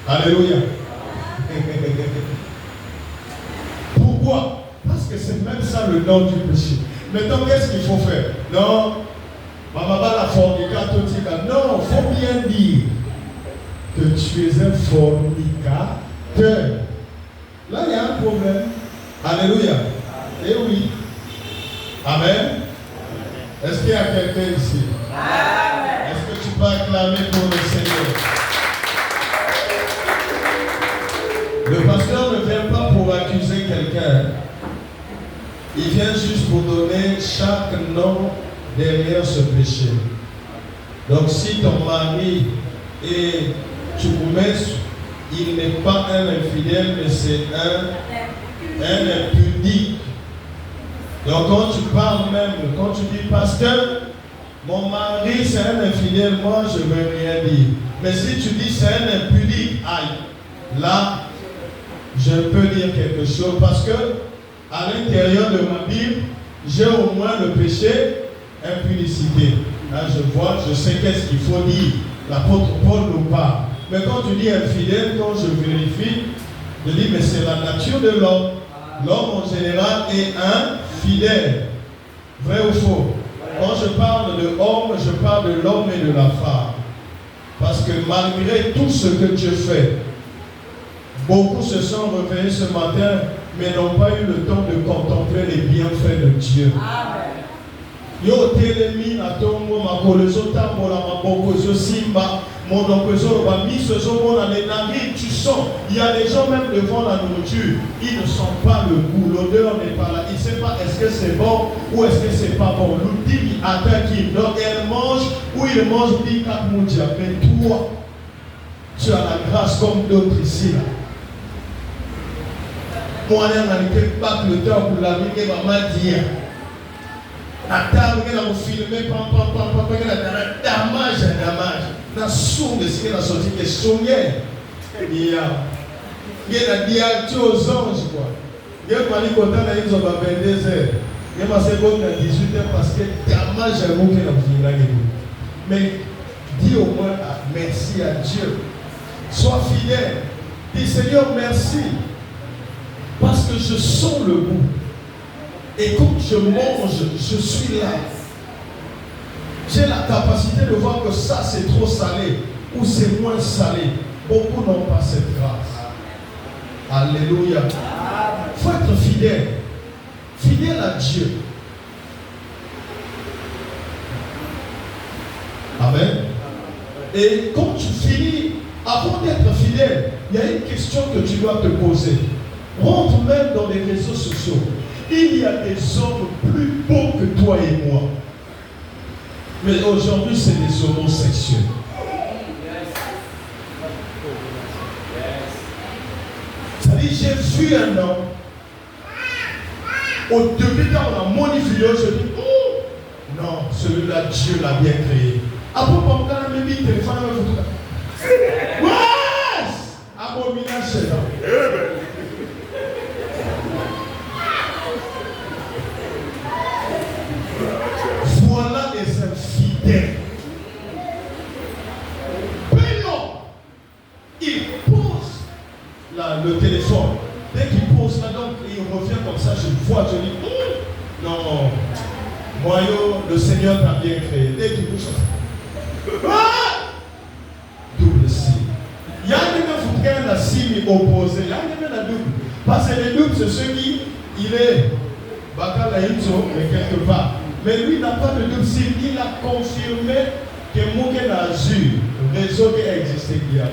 Alléluia. Pourquoi? Parce que c'est même ça le nom du péché. Maintenant, qu'est-ce qu'il faut faire? Non, maman, la fornicateur, non, il faut bien dire que tu es un fornicateur. Là, il y a un problème. Alléluia. Eh oui. Amen. Est-ce qu'il y a quelqu'un ici? Amen. Est-ce que tu peux acclamer pour le Seigneur? Le pasteur ne vient pas pour accuser quelqu'un. Il vient juste pour donner chaque nom derrière ce péché. Donc si ton mari est Tchoukoumès, il n'est pas un infidèle, mais c'est un impudique. Donc quand tu parles même, quand tu dis pasteur, mon mari c'est un infidèle, moi je ne veux rien dire. Mais si tu dis c'est un impudique, aïe, là, je peux dire quelque chose parce que à l'intérieur de ma Bible, j'ai au moins le péché, impudicité. Là, je vois, je sais qu'est-ce qu'il faut dire. L'apôtre Paul nous parle. Mais quand tu dis infidèle, quand je vérifie, je dis, mais c'est la nature de l'homme. L'homme en général est infidèle. Vrai ou faux? Quand je parle de homme, je parle de l'homme et de la femme. Parce que malgré tout ce que Dieu fait, beaucoup se sont réveillés ce matin, mais n'ont pas eu le temps de contempler les bienfaits de Dieu. Yo telemi na tongo makolezo tambola maboko zo simba Mon oncle, tu sens, il y a des gens même devant la nourriture, ils ne sentent pas le goût, l'odeur n'est pas là, ils ne savent pas est-ce que c'est bon ou est-ce que c'est pas bon. L'outil attend qu'il, donc elle mange ou il mange dit Kakmoudia, mais toi, tu as la grâce comme d'autres ici là. Moi, on a pas le temps pour la vie, maman dit. La table, on a filmé, damage. Na sourde ce qui a sorti que sonnier. Il y a dit à Dieu aux anges quoi. Il y a pas dit content d'aller sur 22 heures. Il y a passé comme à 18 heures parce que damage à vous qui n'a pas fini. Mais dis au moins merci à Dieu. Sois fidèle. Dis Seigneur merci. Parce que je sens le goût. Et quand je mange, je suis là. J'ai la capacité de voir que ça c'est trop salé ou c'est moins salé. Beaucoup n'ont pas cette grâce. Alléluia. Il faut être fidèle. Fidèle à Dieu. Amen. Et quand tu finis, avant d'être fidèle, il y a une question que tu dois te poser. Rentre même dans les réseaux sociaux. Il y a des hommes plus beaux que toi et moi. Mais aujourd'hui, c'est des homosexuels. C'est-à-dire, j'ai vu un homme. Au début, quand on a mon vidéo, je dis, oh, non, celui-là, Dieu l'a bien créé. Après, quand on a même dit téléphone, on va ouais! Abomination. Voilà les infidèles. Payons. Il pose le téléphone. Dès qu'il pose là, donc il revient comme ça, je le vois, je dis, non, moi, le Seigneur t'a bien créé. Dès qu'il bouge, double signe. Il y a un signe opposé, il y a un double. Parce que les doubles, c'est ceux qui, il est Bakalaïto, mais quelque part. Mais lui n'a pas de double signe. Il a confirmé que Mouken Azur, le réseau qui a existé hier.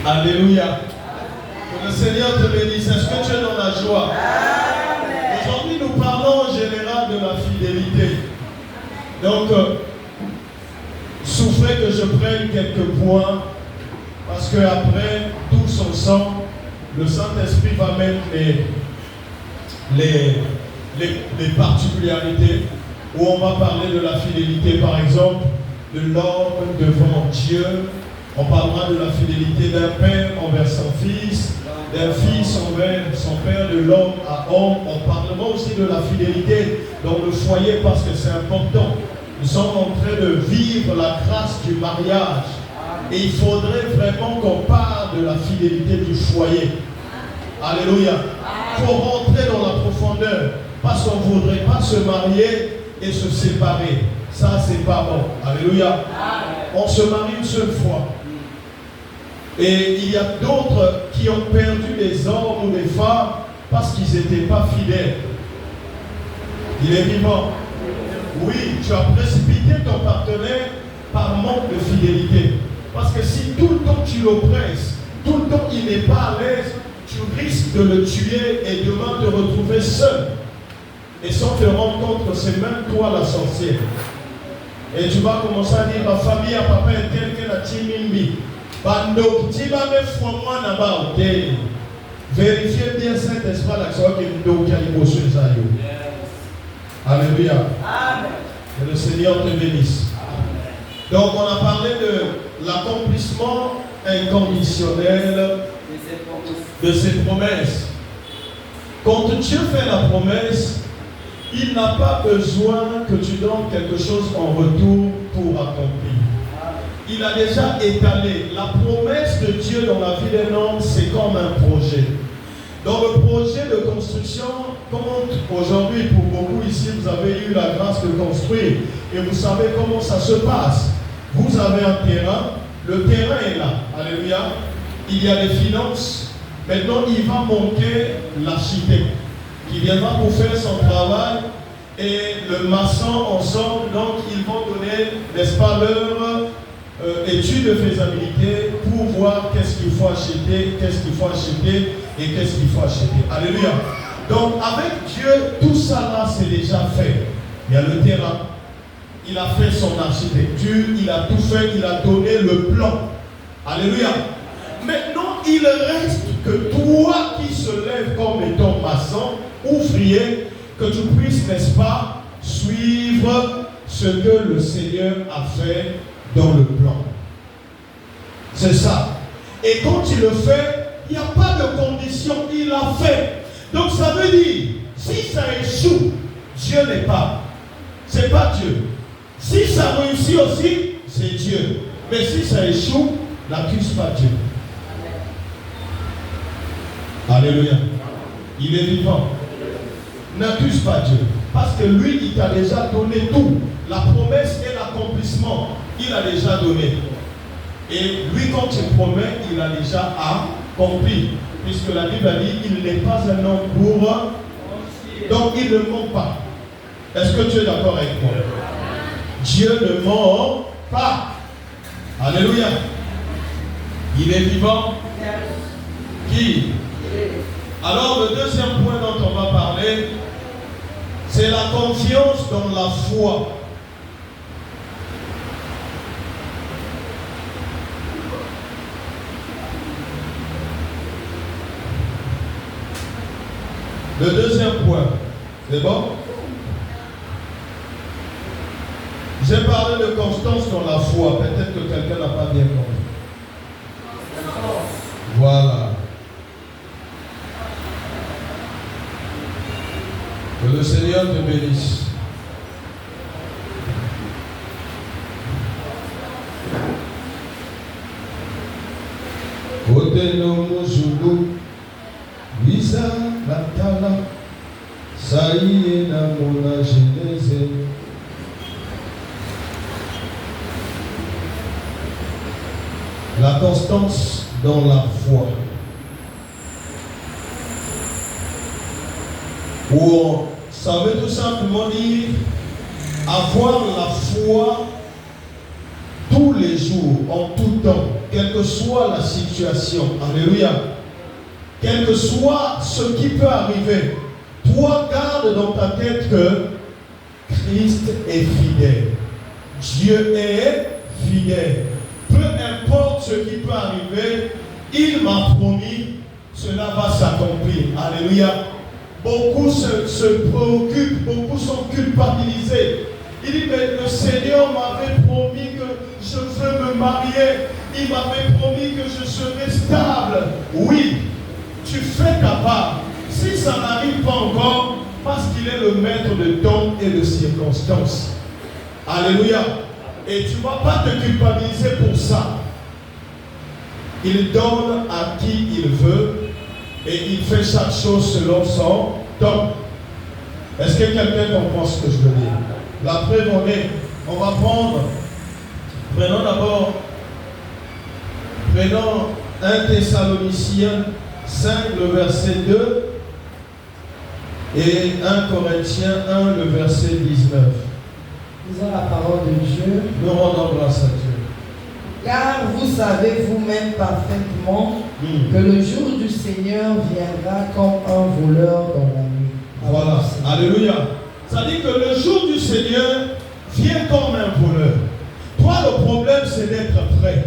Alléluia. Que le Seigneur te bénisse. Est-ce que tu es dans la joie? Aujourd'hui, nous parlons en général de la fidélité. Donc, souffrez que je prenne quelques points. Parce qu'après, tous ensemble, le Saint-Esprit va mettre les particularités où on va parler de la fidélité, par exemple, de l'homme devant Dieu. On parlera de la fidélité d'un père envers son fils, d'un fils envers son père, de l'homme à homme. On parlera aussi de la fidélité dans le foyer parce que c'est important. Nous sommes en train de vivre la grâce du mariage. Et il faudrait vraiment qu'on parle de la fidélité du foyer. Alléluia. Il faut rentrer dans la profondeur. Parce qu'on ne voudrait pas se marier et se séparer. Ça, c'est pas bon. Alléluia. On se marie une seule fois. Et il y a d'autres qui ont perdu des hommes ou des femmes parce qu'ils n'étaient pas fidèles. Il est vivant. Oui, tu as précipité ton partenaire par manque de fidélité. Parce que si tout le temps tu l'oppresses, tout le temps il n'est pas à l'aise, tu risques de le tuer et demain te retrouver seul. Et sans te rendre compte que c'est même toi la sorcière. Et tu vas commencer à dire, ma famille à papa est telle que la timimbi. Bando, tu vas me faire moi là-bas. Vérifiez bien cet esprit l'action qui nous donne l'émotion. Alléluia. Amen. Que le Seigneur te bénisse. Donc on a parlé de l'accomplissement inconditionnel de ses promesses. Quand Dieu fait la promesse, il n'a pas besoin que tu donnes quelque chose en retour pour accomplir. Il a déjà étalé. La promesse de Dieu dans la vie d'un homme, c'est comme un projet. Dans le projet de construction, comme aujourd'hui pour beaucoup ici, vous avez eu la grâce de construire et vous savez comment ça se passe. Vous avez un terrain, le terrain est là. Alléluia. Il y a les finances. Maintenant, il va monter l'architecte qui viendra pour faire son travail et le maçon ensemble, donc ils vont donner, n'est-ce pas, leur étude de faisabilité pour voir qu'est-ce qu'il faut acheter, qu'est-ce qu'il faut acheter et qu'est-ce qu'il faut acheter. Alléluia. Donc avec Dieu, tout ça là c'est déjà fait. Il y a le terrain, il a fait son architecture, il a tout fait, il a donné le plan. Alléluia. Maintenant, il reste que toi qui se lèves comme étant maçon, ouvrier, que tu puisses, n'est-ce pas, suivre ce que le Seigneur a fait dans le plan. C'est ça. Et quand il le fait, il n'y a pas de condition, il l'a fait. Donc ça veut dire, si ça échoue, Dieu n'est pas. C'est pas Dieu. Si ça réussit aussi, c'est Dieu. Mais si ça échoue, n'accuse pas Dieu. Alléluia. Il est vivant. N'accuse pas Dieu. Parce que lui, il t'a déjà donné tout. La promesse et l'accomplissement, il a déjà donné. Et lui, quand il promet, il a déjà accompli. Puisque la Bible a dit, il n'est pas un homme pour. Donc, il ne ment pas. Est-ce que tu es d'accord avec moi? Dieu ne ment pas. Alléluia. Il est vivant. Qui? Alors, le deuxième point dont on va parler, c'est la confiance dans la foi. Le deuxième point, c'est bon? J'ai parlé de constance dans la foi. Peut-être que quelqu'un n'a pas bien compris. Voilà. Que le Seigneur te bénisse. Oteno Muzulu, Visa Latala, Saïe Namona Genèse. La constance dans la foi. Ou ça veut tout simplement dire avoir la foi tous les jours, en tout temps, quelle que soit la situation. Alléluia. Quel que soit ce qui peut arriver, toi garde dans ta tête que Christ est fidèle. Dieu est fidèle. Peu importe ce qui peut arriver, il m'a promis, cela va s'accomplir. Alléluia. Beaucoup se préoccupent, beaucoup sont culpabilisés. Il dit, mais le Seigneur m'avait promis que je veux me marier. Il m'avait promis que je serais stable. Oui, tu fais ta part. Si ça n'arrive pas encore, parce qu'il est le maître de temps et de circonstances. Alléluia. Et tu ne vas pas te culpabiliser pour ça. Il donne à qui il veut et il fait chaque chose selon son temps. Est-ce que quelqu'un comprend ce que je veux dire? La preuve en est, on va prenons d'abord 1 Thessaloniciens 5, le verset 2 et 1 Corinthiens 1, le verset 19. Lisons la parole de Dieu. Nous rendons grâce à Dieu. Car vous savez vous-même parfaitement que le jour du Seigneur viendra comme un voleur dans la nuit. Voilà. Alléluia. Ça dit que le jour du Seigneur vient comme un voleur. Toi, le problème, c'est d'être prêt.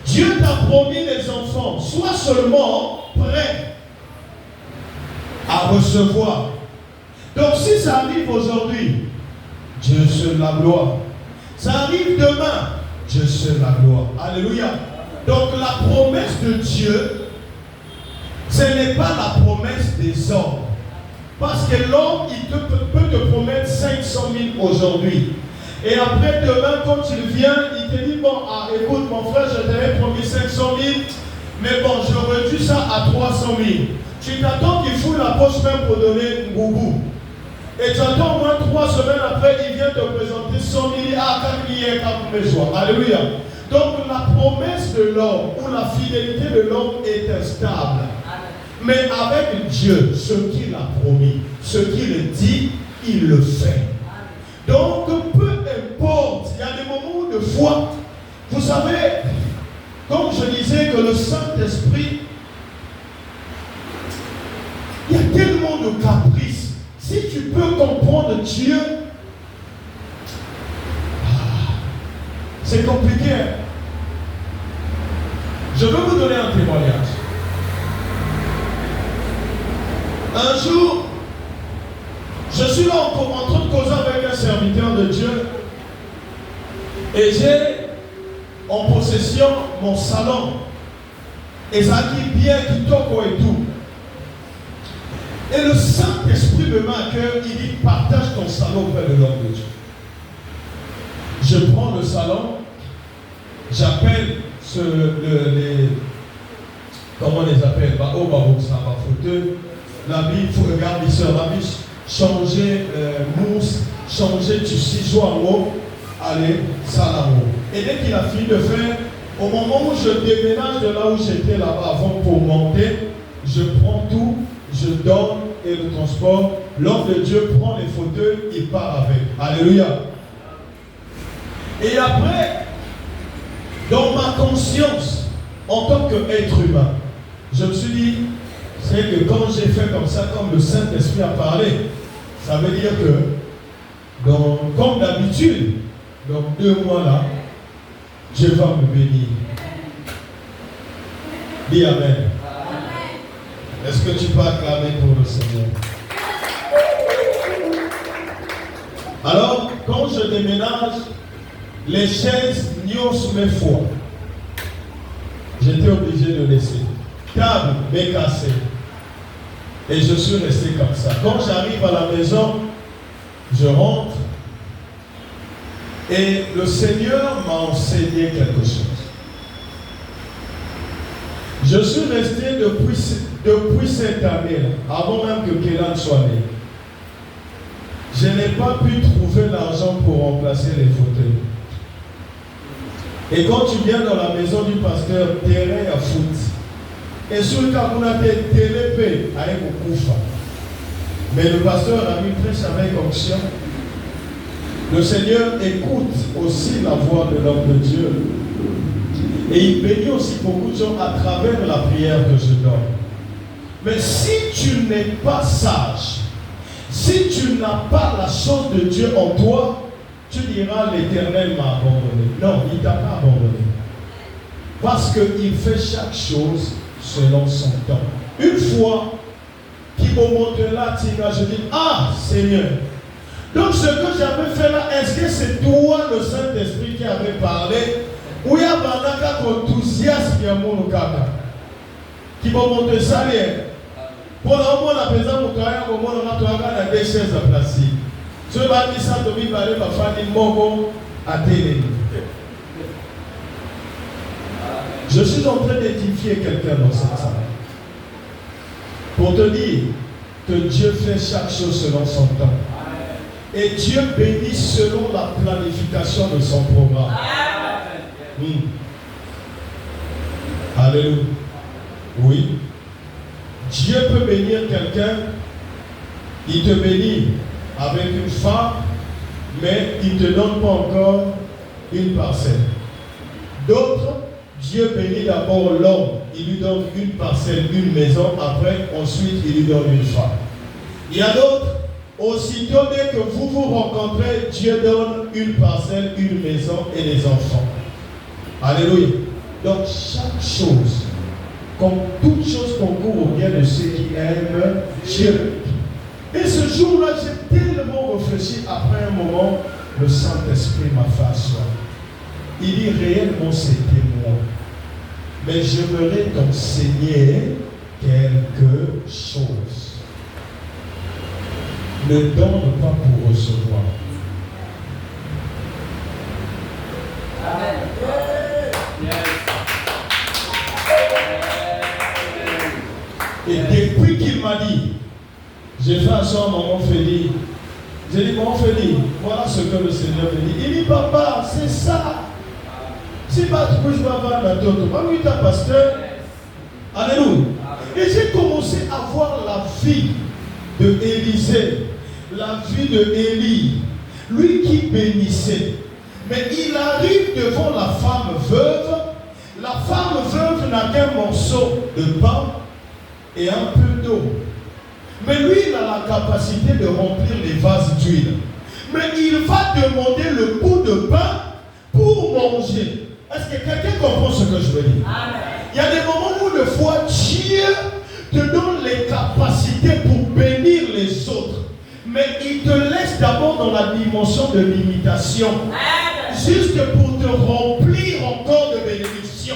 Dieu t'a promis les enfants. Sois seulement prêt à recevoir. Donc, si ça arrive aujourd'hui, Dieu seul la gloire. Ça arrive demain, Dieu seul la gloire. Alléluia. Donc la promesse de Dieu, ce n'est pas la promesse des hommes. Parce que l'homme, il peut te promettre 500 000 aujourd'hui. Et après demain, quand il vient, il te dit, bon, écoute mon frère, je t'avais promis 500 000, mais bon, je réduis ça à 300 000. Tu t'attends qu'il fout la poche même pour donner un goubou. Et tu attends au moins 3 semaines après, il vient te présenter 100 000 à 4 000 Alléluia. Donc la promesse de l'homme ou la fidélité de l'homme est instable. Mais avec Dieu, ce qu'il a promis, ce qu'il dit, il le fait. Donc, peu importe, il y a des moments de foi. Vous savez, comme je disais que le Saint-Esprit, il y a tellement de caprices. Si tu peux comprendre Dieu, c'est compliqué. Je vais vous donner un témoignage. Un jour, je suis là en train de causer avec un serviteur de Dieu et j'ai en possession mon salon. Et ça dit bien qui toque et tout. Et le Saint-Esprit me met à cœur, il dit partage ton salon auprès de l'homme de Dieu. Je prends le salon, j'appelle comment on les appelle, fauteuil, l'habit, il faut regarder sur l'habit, changer mousse, changer du ciseau en haut, allez, ça là-haut. Et dès qu'il a fini de faire, au moment où je déménage de là où j'étais là-bas avant pour monter, je prends tout, je donne et le transport. L'homme de Dieu prend les fauteuils, il part avec. Alléluia. Et après, dans ma conscience, en tant qu'être humain, je me suis dit, c'est que quand j'ai fait comme ça, comme le Saint-Esprit a parlé, ça veut dire que, comme d'habitude, dans 2 mois là, Dieu va me bénir. Dis Amen. Amen. Est-ce que tu peux acclamer pour le Seigneur? Alors, quand je déménage, les chaises niont sous mes foies. J'étais obligé de laisser. Table m'est cassée. Et je suis resté comme ça. Quand j'arrive à la maison, je rentre. Et le Seigneur m'a enseigné quelque chose. Je suis resté depuis cette année, avant même que Kélan soit né. Je n'ai pas pu trouver l'argent pour remplacer les fauteuils. Et quand tu viens dans la maison du pasteur, terrain à foot. Et sur le cas où on a été télépé avec Okufa. Mais le pasteur a mis prêche avec onction. Le Seigneur écoute aussi la voix de l'homme de Dieu. Et il bénit aussi beaucoup de gens à travers la prière que je donne. Mais si tu n'es pas sage, si tu n'as pas la chose de Dieu en toi, tu diras l'Éternel m'a abandonné. Non, il ne t'a pas abandonné. Parce qu'il fait chaque chose selon son temps. Une fois qu'il me montre là, je dis, ah Seigneur. Donc ce que j'avais fait là, est-ce que c'est toi le Saint-Esprit qui avait parlé? Ou il y a un enthousiasme qui m'a montré ça. Pour le moment, la présence on a des chaises à placer. Ce qui va dire ça, ma famille Mogo à télé. Je suis en train d'édifier quelqu'un dans cette salle. Pour te dire que Dieu fait chaque chose selon son temps. Et Dieu bénit selon la planification de son programme. Alléluia. Oui. Dieu peut bénir quelqu'un. Il te bénit avec une femme, mais il ne te donne pas encore une parcelle. D'autres, Dieu bénit d'abord l'homme. Il lui donne une parcelle, une maison. Après, ensuite, il lui donne une femme. Il y a d'autres, aussitôt dès que vous vous rencontrez, Dieu donne une parcelle, une maison et des enfants. Alléluia. Donc, chaque chose, comme toute chose, concourt au bien de ceux qui aiment Dieu. Et ce jour-là, j'ai tellement réfléchi. Après un moment, le Saint-Esprit m'a fait asseoir. Il dit réellement, c'était moi. Mais j'aimerais t'enseigner quelque chose. Ne donne pas pour recevoir. Amen. Et depuis qu'il m'a dit, j'ai fait un soir maman Félix. J'ai dit, maman Félix, voilà ce que le Seigneur me dit. Il dit, papa, c'est ça. Si pas tu peux avoir la toto, moi, ta pasteur. Alléluia. Et j'ai commencé à voir la vie de Élisée, la vie de Élie, lui qui bénissait. Mais il arrive devant la femme veuve. La femme veuve n'a qu'un morceau de pain et un peu d'eau. Mais lui, il a la capacité de remplir les vases d'huile. Mais il va demander le bout de pain pour manger. Est-ce que quelqu'un comprend ce que je veux dire? Amen. Il y a des moments où, de fois, Dieu te donne les capacités pour bénir les autres. Mais il te laisse d'abord dans la dimension de limitation. Juste pour te remplir encore de bénédictions.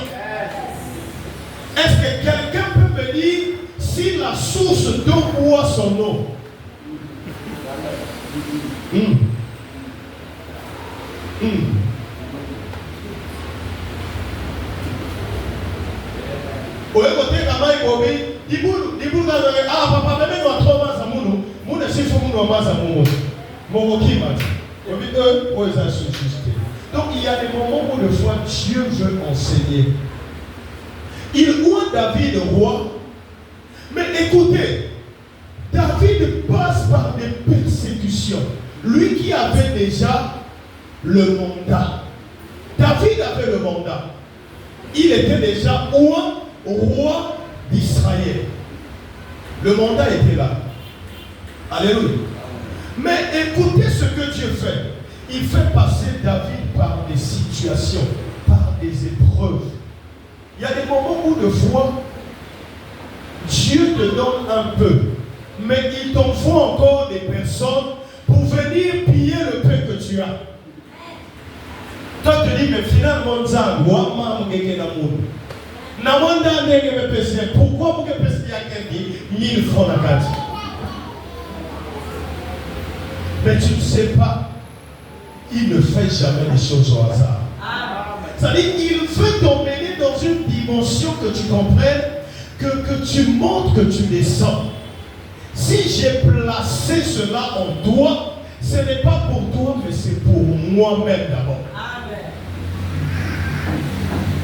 Est-ce que quelqu'un peut me dire si la source d'eau boit son eau? Donc il y a des moments où de fois Dieu veut enseigner. Il oint David roi. Mais écoutez, David passe par des persécutions. Lui qui avait déjà le mandat. David avait le mandat. Il était déjà roi d'Israël. Le mandat était là. Alléluia. Mais écoutez ce que Dieu fait. Il fait passer David par des situations, par des épreuves. Il y a des moments où de foi, Dieu te donne un peu, mais il t'envoie encore des personnes pour venir piller le peu que tu as. Toi tu dis, mais finalement, pourquoi vous avez 1000 francs à 4? Mais tu ne sais pas, il ne fait jamais les choses au hasard. C'est-à-dire qu'il veut t'emmener dans une dimension que tu comprennes, que tu montes, que tu descends. Si j'ai placé cela en toi, ce n'est pas pour toi, mais c'est pour moi-même d'abord.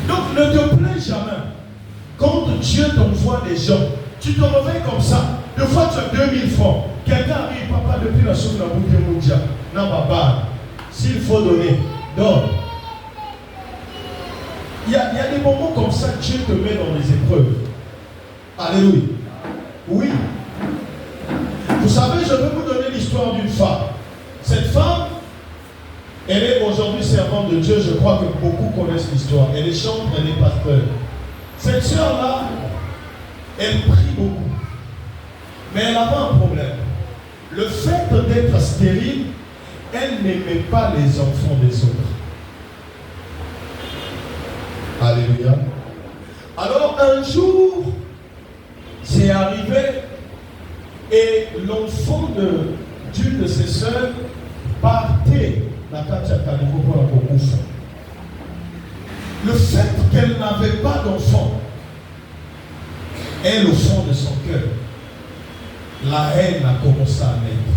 Donc ne te plains jamais. Quand Dieu t'envoie des gens, tu te réveilles comme ça. Deux fois tu as 2000 francs. Quelqu'un arrive, papa, depuis la source de la bouteille mondiale. Non, papa, s'il faut donner, donne. Il y a des moments comme ça que Dieu te met dans les épreuves. Alléluia. Oui. Vous savez, je vais vous donner l'histoire d'une femme. Cette femme, elle est aujourd'hui servante de Dieu. Je crois que beaucoup connaissent l'histoire. Elle est chantre, elle est pasteur. Cette sœur-là, elle prie beaucoup. Mais elle avait un problème. Le fait d'être stérile, elle n'aimait pas les enfants des autres. Alléluia. Alors un jour, c'est arrivé et l'enfant d'une de ses sœurs partait la pour la Kokufa. Le fait qu'elle n'avait pas d'enfant, elle au fond de son cœur, la haine a commencé à naître.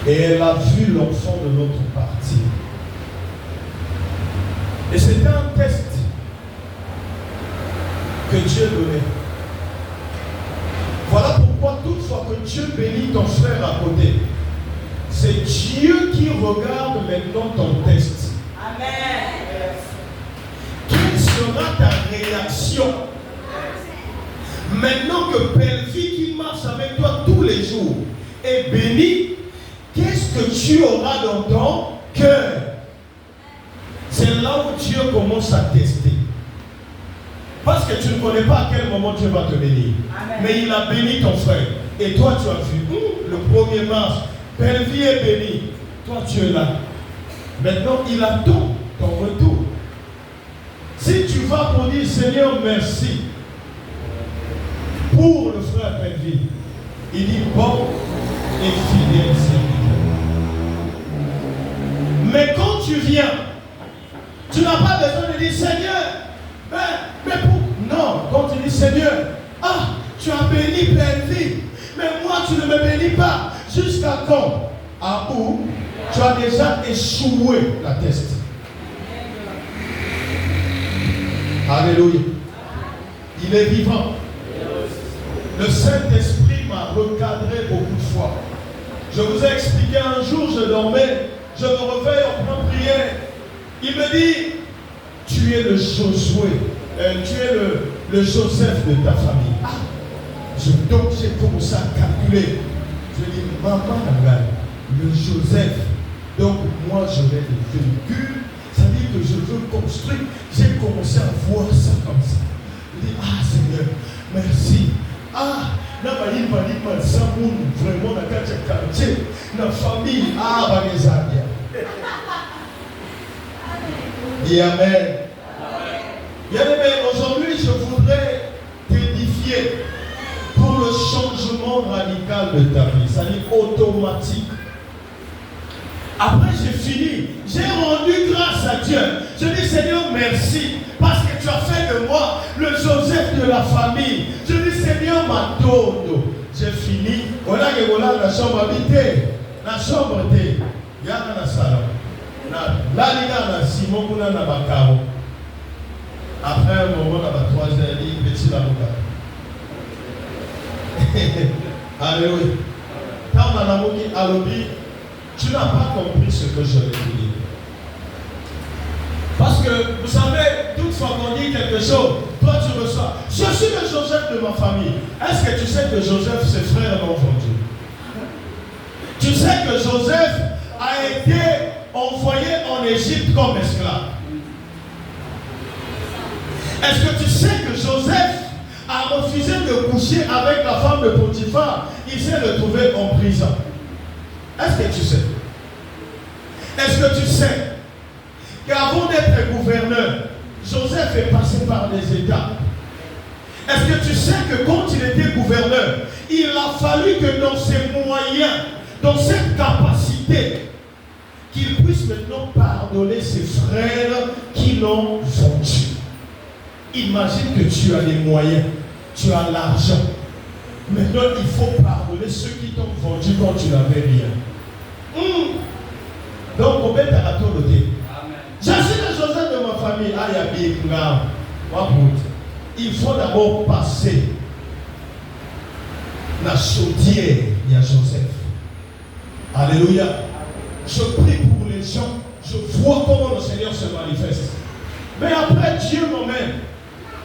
Et elle a vu l'enfant de l'autre partir. Et c'était un test que Dieu donnait. Voilà pourquoi toutefois que Dieu bénit ton frère à côté, c'est Dieu qui regarde maintenant ton test. Amen. Quelle sera ta réaction maintenant que Pelvi qui marche avec toi tous les jours est béni? Qu'est-ce que tu auras dans ton cœur? C'est là où Dieu commence à tester. Parce que tu ne connais pas à quel moment Dieu va te bénir. Amen. Mais il a béni ton frère. Et toi tu as vu, le 1er mars, Pelvi est béni. Toi tu es là. Maintenant il attend ton retour. Si tu vas pour dire Seigneur merci pour le frère Pelvi, il dit bon et fidèle serviteur. Mais quand tu viens, tu n'as pas besoin de dire Seigneur, mais pour... Non, quand tu dis Seigneur, tu as béni Pelvi, mais moi tu ne me bénis pas. Jusqu'à quand? À où tu as déjà échoué la test. Alléluia. Il est vivant. Le Saint-Esprit m'a m'a recadré beaucoup de fois. Je vous ai expliqué un jour, je dormais, je me réveille en pleine prière. Il me dit, tu es le Josué, tu es le Joseph de ta famille. Ah, donc j'ai commencé à calculer. Je dis, maman, le Joseph, donc moi je vais le véhicule, ça veut dire que je veux construire. J'ai commencé à voir ça comme ça. Je dis, ah Seigneur, merci. Ah, vraiment dans le quartier, dans la famille, ah, les amis. Et amen. Bien aimé, aujourd'hui je voudrais t'édifier pour le changement radical de ta vie, c'est-à-dire automatique. Après j'ai fini, j'ai rendu grâce à Dieu. Je dis Seigneur merci parce que tu as fait de moi le Joseph de la famille. Je dis Seigneur ma donne. J'ai fini. Voilà que voilà la chambre habitée, la chambre était. Il y a dans la salle. Là il y a Simon qui a dans la carreau. Après un moment dans la troisième ligne, petit l'avocat. Alléluia. Quand on a l'amour qui a lobby, tu n'as pas compris ce que je vais te dire. Parce que, vous savez, toutefois qu'on dit quelque chose, toi tu reçois. Je suis le Joseph de ma famille. Est-ce que tu sais que Joseph, ses frères l'ont vendu? Tu sais que Joseph a été envoyé en Égypte comme esclave. Est-ce que tu sais que Joseph a refusé de coucher avec la femme de Potiphar? Il s'est retrouvé en prison. Est-ce que tu sais? Est-ce que tu sais qu'avant d'être gouverneur, Joseph est passé par des étapes? Est-ce que tu sais que quand il était gouverneur, il a fallu que dans ses moyens, dans cette capacité, qu'il puisse maintenant pardonner ses frères qui l'ont vendu? Imagine que tu as les moyens, tu as l'argent. Maintenant, il faut pardonner ceux qui t'ont vendu quand tu n'avais rien. Donc, on met à tout noter. Je suis le Joseph de ma famille. Il faut d'abord passer la chaudière. Il y a Joseph. Alléluia. Je prie pour les gens. Je vois comment le Seigneur se manifeste. Mais après, Dieu m'emmène.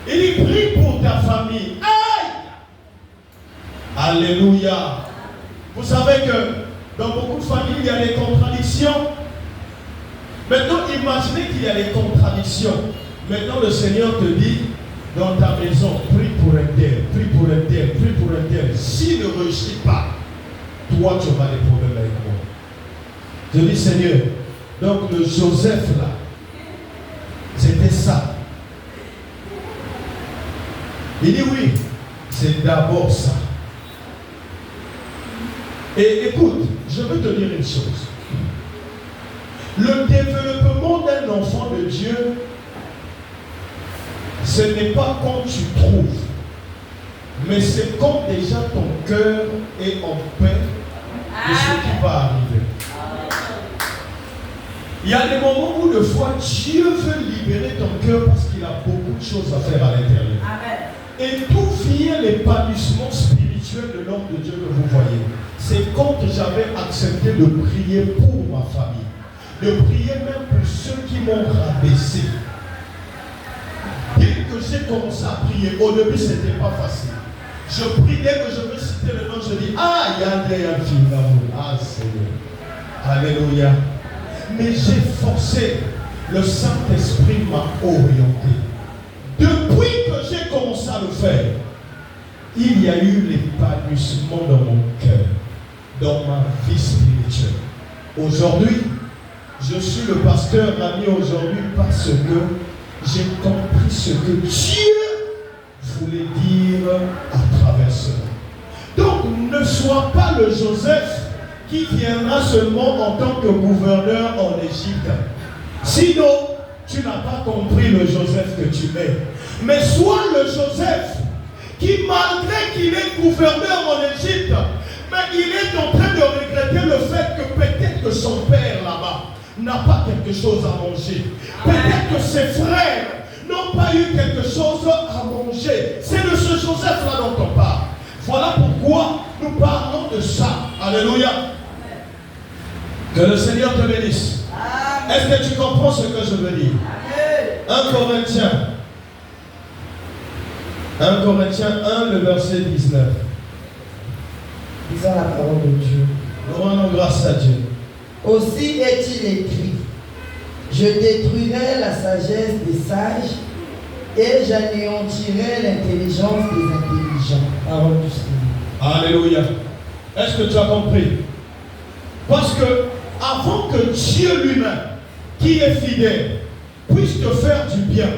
Il prie pour ta famille. Aïe! Alléluia. Vous savez que dans beaucoup de familles, il y a des contradictions. Maintenant, imaginez qu'il y a des contradictions. Maintenant, le Seigneur te dit, dans ta maison, prie pour un tel, prie pour un tel, prie pour un tel. S'il ne réussit pas, toi, tu auras des problèmes avec moi. Je dis, Seigneur, donc le Joseph là, c'était ça. Il dit oui, c'est d'abord ça. Et écoute, je veux te dire une chose. Le développement d'un enfant de Dieu, ce n'est pas quand tu trouves, mais c'est quand déjà ton cœur est en paix de ce qui va arriver. Il y a des moments où de fois Dieu veut libérer ton cœur parce qu'il a beaucoup de choses à faire à l'intérieur. Et d'où vient l'épanouissement spirituel de l'homme de Dieu que vous voyez? C'est quand j'avais accepté de prier pour ma famille, de prier même pour ceux qui m'ont rabaissé. Dès que j'ai commencé à prier, au début c'était pas facile. Je prie, dès que je veux citer le nom, je dis ah, il y a un film d'amour. Ah Seigneur. Alléluia. Mais j'ai forcé, le Saint-Esprit m'a orienté. Depuis que j'ai commencé à le faire, il y a eu l'épanouissement dans mon cœur, dans ma vie spirituelle. Aujourd'hui, je suis le pasteur ami aujourd'hui parce que j'ai compris ce que Dieu voulait dire à travers cela. Donc, ne sois pas le Joseph qui viendra seulement en tant que gouverneur en Égypte. Sinon, tu n'as pas compris le Joseph que tu es. Mais sois le Joseph qui, malgré qu'il est gouverneur en Égypte, mais il est en train de regretter le fait que peut-être que son père là-bas n'a pas quelque chose à manger. Peut-être que ses frères n'ont pas eu quelque chose à manger. C'est de ce Joseph-là dont on parle. Voilà pourquoi nous de ça. Alléluia. Que le Seigneur te bénisse. Est-ce que tu comprends ce que je veux dire? 1 Corinthiens 1, le verset 19. Lisons la parole de Dieu. Nous rendons grâce à Dieu. Aussi est-il écrit, je détruirai la sagesse des sages et j'anéantirai l'intelligence des intelligents. Parole du Seigneur. Alléluia. Est-ce que tu as compris? Parce que avant que Dieu lui-même, qui est fidèle, puisse te faire du bien,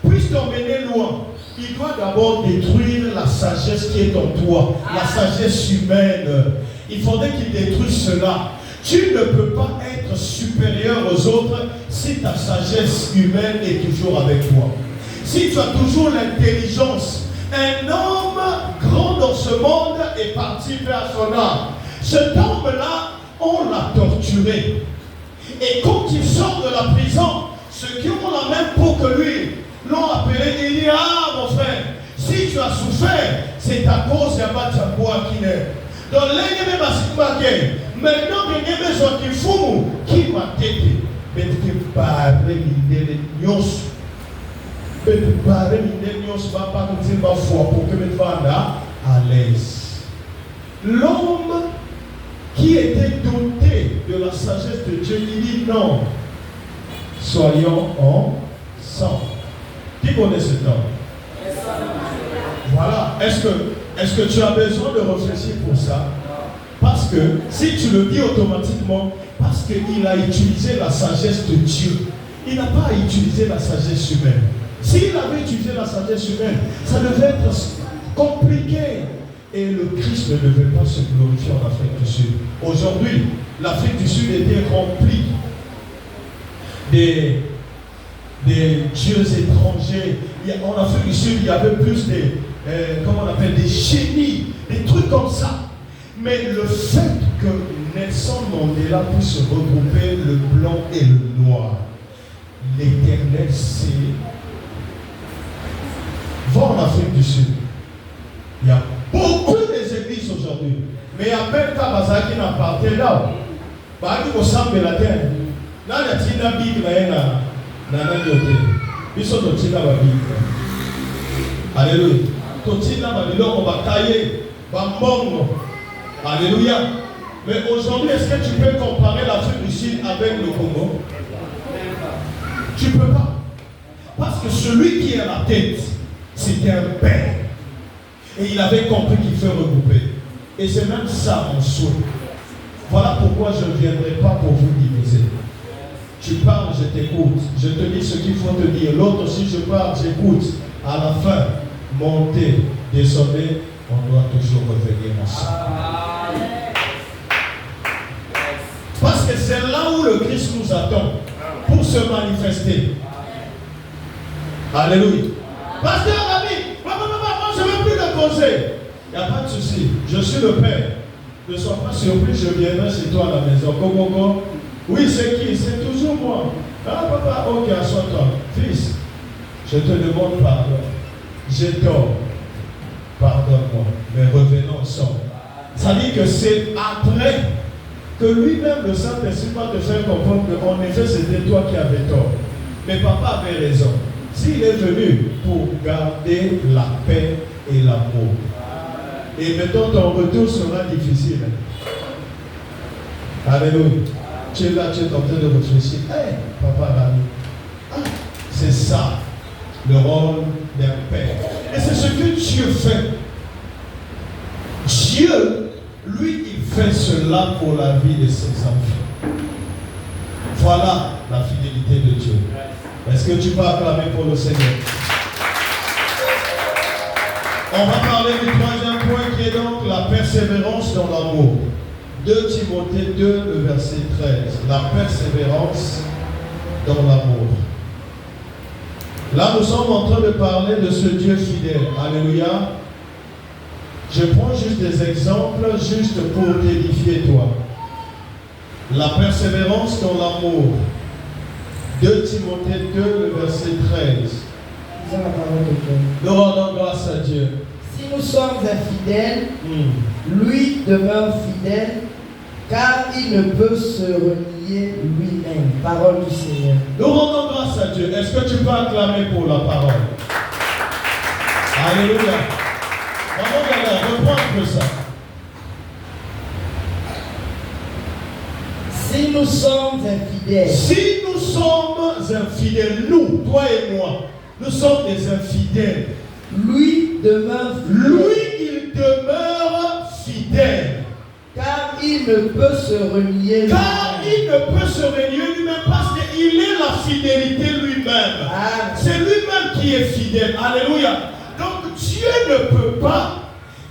puisse t'emmener loin, il doit d'abord détruire la sagesse qui est en toi, la sagesse humaine. Il faudrait qu'il détruise cela. Tu ne peux pas être supérieur aux autres si ta sagesse humaine est toujours avec toi. Si tu as toujours l'intelligence, un homme grand dans ce monde est parti vers son âme. Cet homme-là, on l'a torturé. Et quand il sort de la prison, ceux qui ont la même peau que lui l'ont appelé et dit, ah mon frère, si tu as souffert, c'est à cause de Mathiaboua qui est. Donc l'ennemi m'a signé. Maintenant que l'ennemi soit qui fou, qui m'a têté. Mais tu parles de Nios. Mais tu parles de Nios, va pas nous dire ma foi pour que tu sois à l'aise. L'homme qui était doté de la sagesse de Dieu, il dit non. Soyons ensemble. Qui connaît cet homme? Voilà. Est-ce que tu as besoin de réfléchir pour ça? Parce que si tu le dis automatiquement, parce qu'il a utilisé la sagesse de Dieu, il n'a pas utilisé la sagesse humaine. S'il avait utilisé la sagesse humaine, ça devait être compliqué. Et le Christ ne devait pas se glorifier en Afrique du Sud. Aujourd'hui, l'Afrique du Sud était remplie des dieux étrangers. En Afrique du Sud, il y avait plus comment on appelle, des génies, des trucs comme ça. Mais le fait que Nelson Mandela puisse regrouper le blanc et le noir, l'Éternel, c'est... Va en Afrique du Sud. Il y a beaucoup d'églises aujourd'hui. Mais il y a même Kabaza qui n'a pas été là. Il faut s'en la terre. Là, il y a une Bible, ils sont au Tina Babi. Alléluia. Totina Babi, on va tailler. Alléluia. Mais aujourd'hui, est-ce que tu peux comparer l'Afrique du Sud avec le Congo? Tu ne peux pas. Parce que celui qui est à la tête, c'était un père. Et il avait compris qu'il faut regrouper. Et c'est même ça mon souhait. Voilà pourquoi je ne viendrai pas pour vous diviser. Tu parles, je t'écoute. Je te dis ce qu'il faut te dire. L'autre aussi, je parle, j'écoute. À la fin, monter, descendre, on doit toujours revenir ensemble. Parce que c'est là où le Christ nous attend pour se manifester. Alléluia. Pasteur, ami, moi je ne veux plus le causer. Il n'y a pas de souci. Je suis le Père. Ne sois pas surpris, je viendrai chez toi à la maison. Coco. Oui, c'est qui? C'est toujours moi. Ah, papa, ok, assois-toi. Fils, je te demande pardon. J'ai tort. Pardonne-moi. Mais revenons ensemble. Ça dit que c'est après que lui-même, le Saint-Esprit, va te faire comprendre qu'en effet, c'était toi qui avais tort. Mais papa avait raison. S'il est venu pour garder la paix et l'amour. Et maintenant, ton retour sera difficile. Alléluia. Tu es là, tu es en train de réfléchir. Hey, papa l'ami. C'est ça, le rôle d'un père. Et c'est ce que Dieu fait. Dieu, lui, il fait cela pour la vie de ses enfants. Voilà la fidélité de Dieu. Est-ce que tu peux acclamer pour le Seigneur? On va parler du troisième point qui est donc la persévérance dans l'amour. 2 Timothée 2, le verset 13. La persévérance dans l'amour. Là, nous sommes en train de parler de ce Dieu fidèle. Alléluia. Je prends juste des exemples, juste pour t'édifier toi. La persévérance dans l'amour. 2 Timothée 2, le verset 13. Nous rendons grâce à Dieu. Si nous sommes infidèles, lui demeure fidèle, car il ne peut se renier lui-même. Parole du Seigneur. Nous rendons grâce à Dieu. Est-ce que tu peux acclamer pour la parole? Alléluia. Maman, reprends un peu ça. Si nous sommes infidèles. Si nous sommes infidèles, nous, toi et moi, nous sommes des infidèles. Lui demeure fidèle. Lui, il demeure fidèle. Car il ne peut se renier lui-même. Car il ne peut se renier lui-même parce qu'il est la fidélité lui-même. C'est lui-même qui est fidèle. Alléluia. Donc Dieu ne peut pas,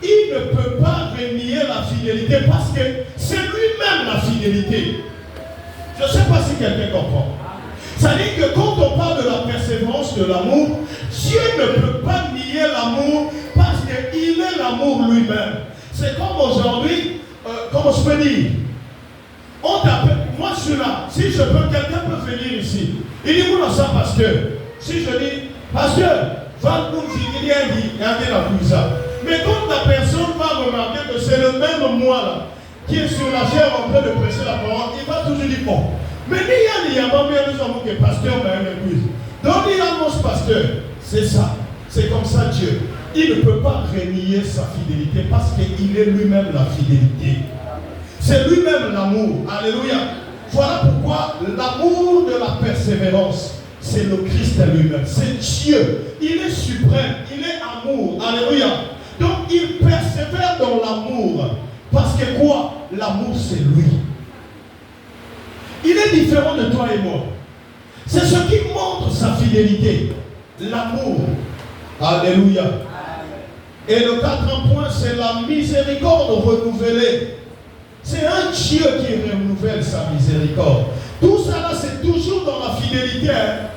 il ne peut pas renier la fidélité parce que c'est lui-même la fidélité. Je ne sais pas si quelqu'un comprend. Ça dit que quand on parle de la persévérance de l'amour, Dieu ne peut pas nier l'amour parce qu'il est l'amour lui-même. C'est comme aujourd'hui, comment je peux dire, on t'appelle, moi je suis là, si je peux, quelqu'un peut venir ici. Il dit, vous ça, pasteur. Si je dis, pasteur, va nous dire, il y a la ça. Mais quand la personne va remarquer que c'est le même moi là, qui est sur la chair en train de prêcher la parole, il va toujours dire, bon, mais il y a nous avons que pasteur m'a épouse. Donc il annonce pasteur, c'est ça, c'est comme ça Dieu. Il ne peut pas renier sa fidélité parce qu'il est lui-même la fidélité. C'est lui-même l'amour. Alléluia. Voilà pourquoi l'amour de la persévérance, c'est le Christ lui-même. C'est Dieu. Il est suprême. Il est amour. Alléluia. Donc il persévère dans l'amour. Parce que quoi? L'amour, c'est lui. Il est différent de toi et moi. C'est ce qui montre sa fidélité. L'amour. Alléluia. Et le quatrième point, c'est la miséricorde renouvelée. C'est un Dieu qui renouvelle sa miséricorde. Tout ça là, c'est toujours dans la fidélité. Hein?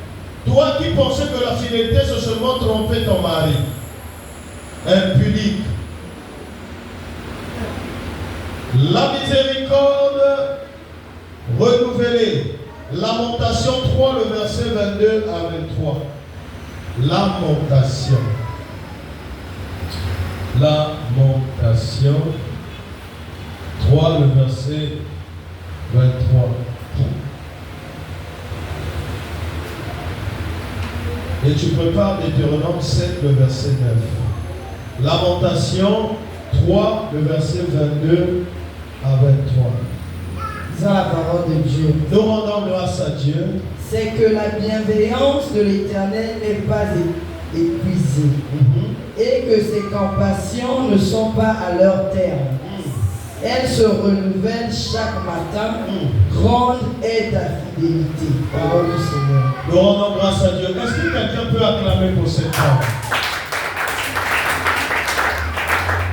Toi qui pensais que la fidélité, c'est seulement tromper ton mari. Impudique. La miséricorde renouvelée. Lamentation 3, le verset 22 à 23. Lamentation. Lamentation 3, le verset 23. Et tu prépares Deutéronome 7, le verset 9. Lamentation 3, le verset 22 à 23. Disons la parole de Dieu. Nous rendons grâce à Dieu. C'est que la bienveillance de l'Éternel n'est pas épuisée. Et que ses compassions ne sont pas à leur terme. Elles se renouvellent chaque matin. Grande est ta fidélité. Parole du Seigneur. Nous rendons grâce à Dieu. Est-ce que quelqu'un peut acclamer pour cette femme?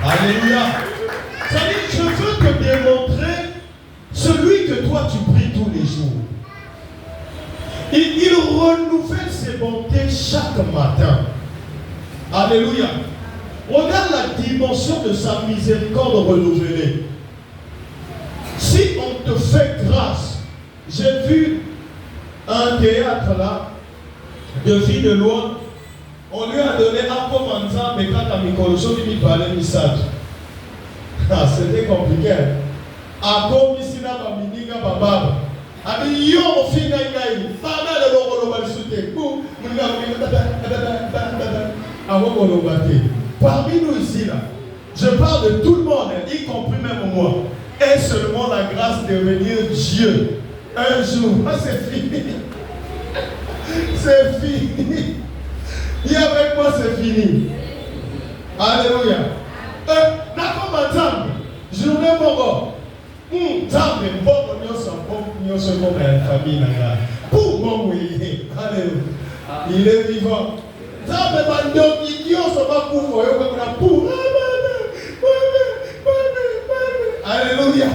Alléluia. Ça dit, je veux te démontrer celui que toi tu pries tous les jours. Il renouvelle ses bontés chaque matin. Alléluia. Regarde la dimension de sa miséricorde renouvelée. Si on te fait grâce, j'ai vu un théâtre là, de vie de loi, on lui a donné un commandant, mais quand à Mikoloso, il parlait message. Ah, c'était compliqué. A comme ici, na bamininga bababa. Abi yo ofinga ngai, fana le lokolo balisute. Pou, munga parmi nous ici là, je parle de tout le monde, y compris même moi. Et seulement la grâce de devenir Dieu. Un jour, c'est fini. C'est fini. Et avec moi, c'est fini. Alléluia. D'accord, madame. Journée mort. Table, bon, nous sommes comme une famille. Pour moi, oui. Alléluia. Il est vivant. Table, madame, idiot, ça va pour vous. Alléluia.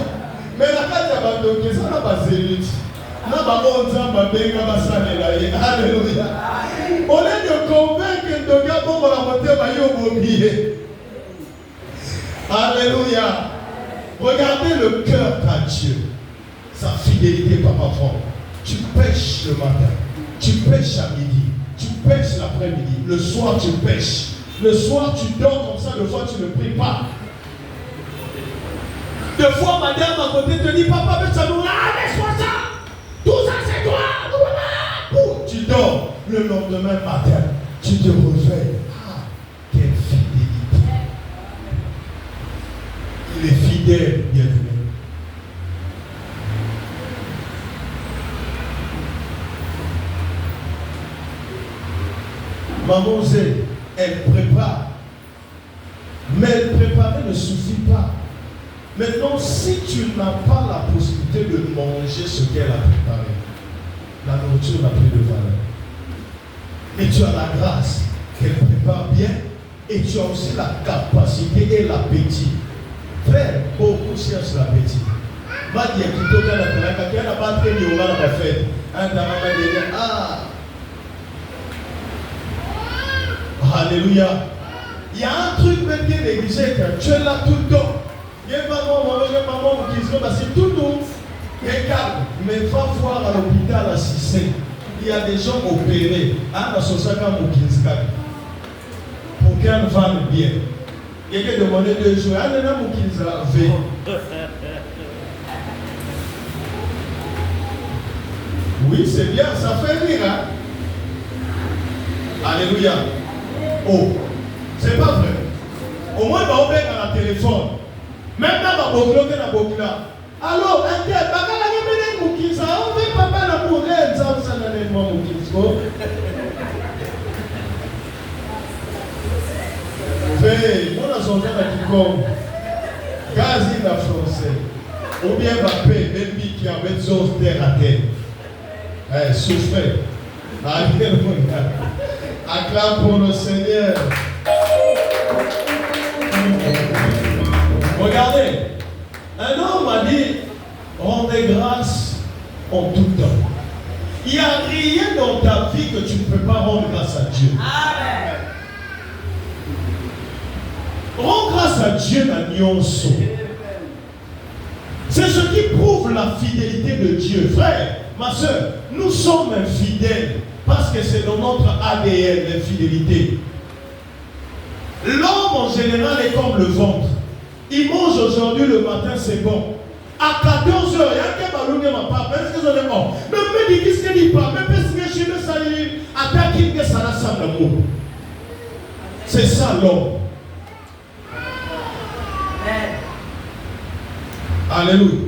Mais la carte de Bandoki, ça n'a pas zélite. Alléluia. Au lieu de convaincre de gars pour la montée, va oublier. Alléluia. Regardez le cœur qu'a Dieu. Sa fidélité, papa fort. Tu pêches le matin. Tu pêches à midi. Tu pêches l'après-midi. Le soir, tu pêches. Le soir, tu dors comme ça, le soir, tu ne pries pas. Deux fois, madame à côté te dit, papa, laisse-moi ça. Tout ça, c'est toi. Tu dors. Le lendemain matin, tu te réveilles. Ah, quelle fidélité. Il est fidèle, bien-aimé. Maman Zé, elle prépare. Mais elle préparer ne suffit pas. Maintenant, si tu n'as pas la possibilité de manger ce qu'elle a préparé, la nourriture n'a plus de valeur. Mais tu as la grâce qu'elle prépare bien et tu as aussi la capacité et l'appétit. Frère, beaucoup cherchent l'appétit. Ah, alléluia. Il y a un truc même qui est négligé que tu es là tout le temps. Il y a maman qui se passe tout le temps. Regarde, mais va voir à l'hôpital à Cissé. Il y a des gens opérés. À la société pour qu'elle vende bien. Quelqu'un demandait 2 jours. Oui, c'est bien, ça fait rire. Hein? Alléluia. Oh, c'est pas vrai. Au moins, on va à la téléphone. Même dans la bokula. Alors, on fait papa la bourrée, ça n'a pas Fais, on a son genre qui comme Gazi la français. Ou bien Mbappé, même qui avait son terre à terre. Souffrez. Acclame pour le Seigneur. Regardez, un homme a dit, rendez grâce en tout temps. Il n'y a rien dans ta vie que tu ne peux pas rendre grâce à Dieu. Amen. Rends grâce à Dieu la nuance. C'est ce qui prouve la fidélité de Dieu. Frère, ma soeur, nous sommes infidèles parce que c'est dans notre ADN, l'infidélité. L'homme en général est comme le ventre. Il mange aujourd'hui, le matin, c'est bon. À 14 h, il y a un ballon qui m'a pas. Est-ce que j'en ai mort? Mais me dit qu'est-ce qu'il dit pas? Mais parce que je me salue, attaque que ça rassemble l'amour. C'est ça l'homme. Alléluia.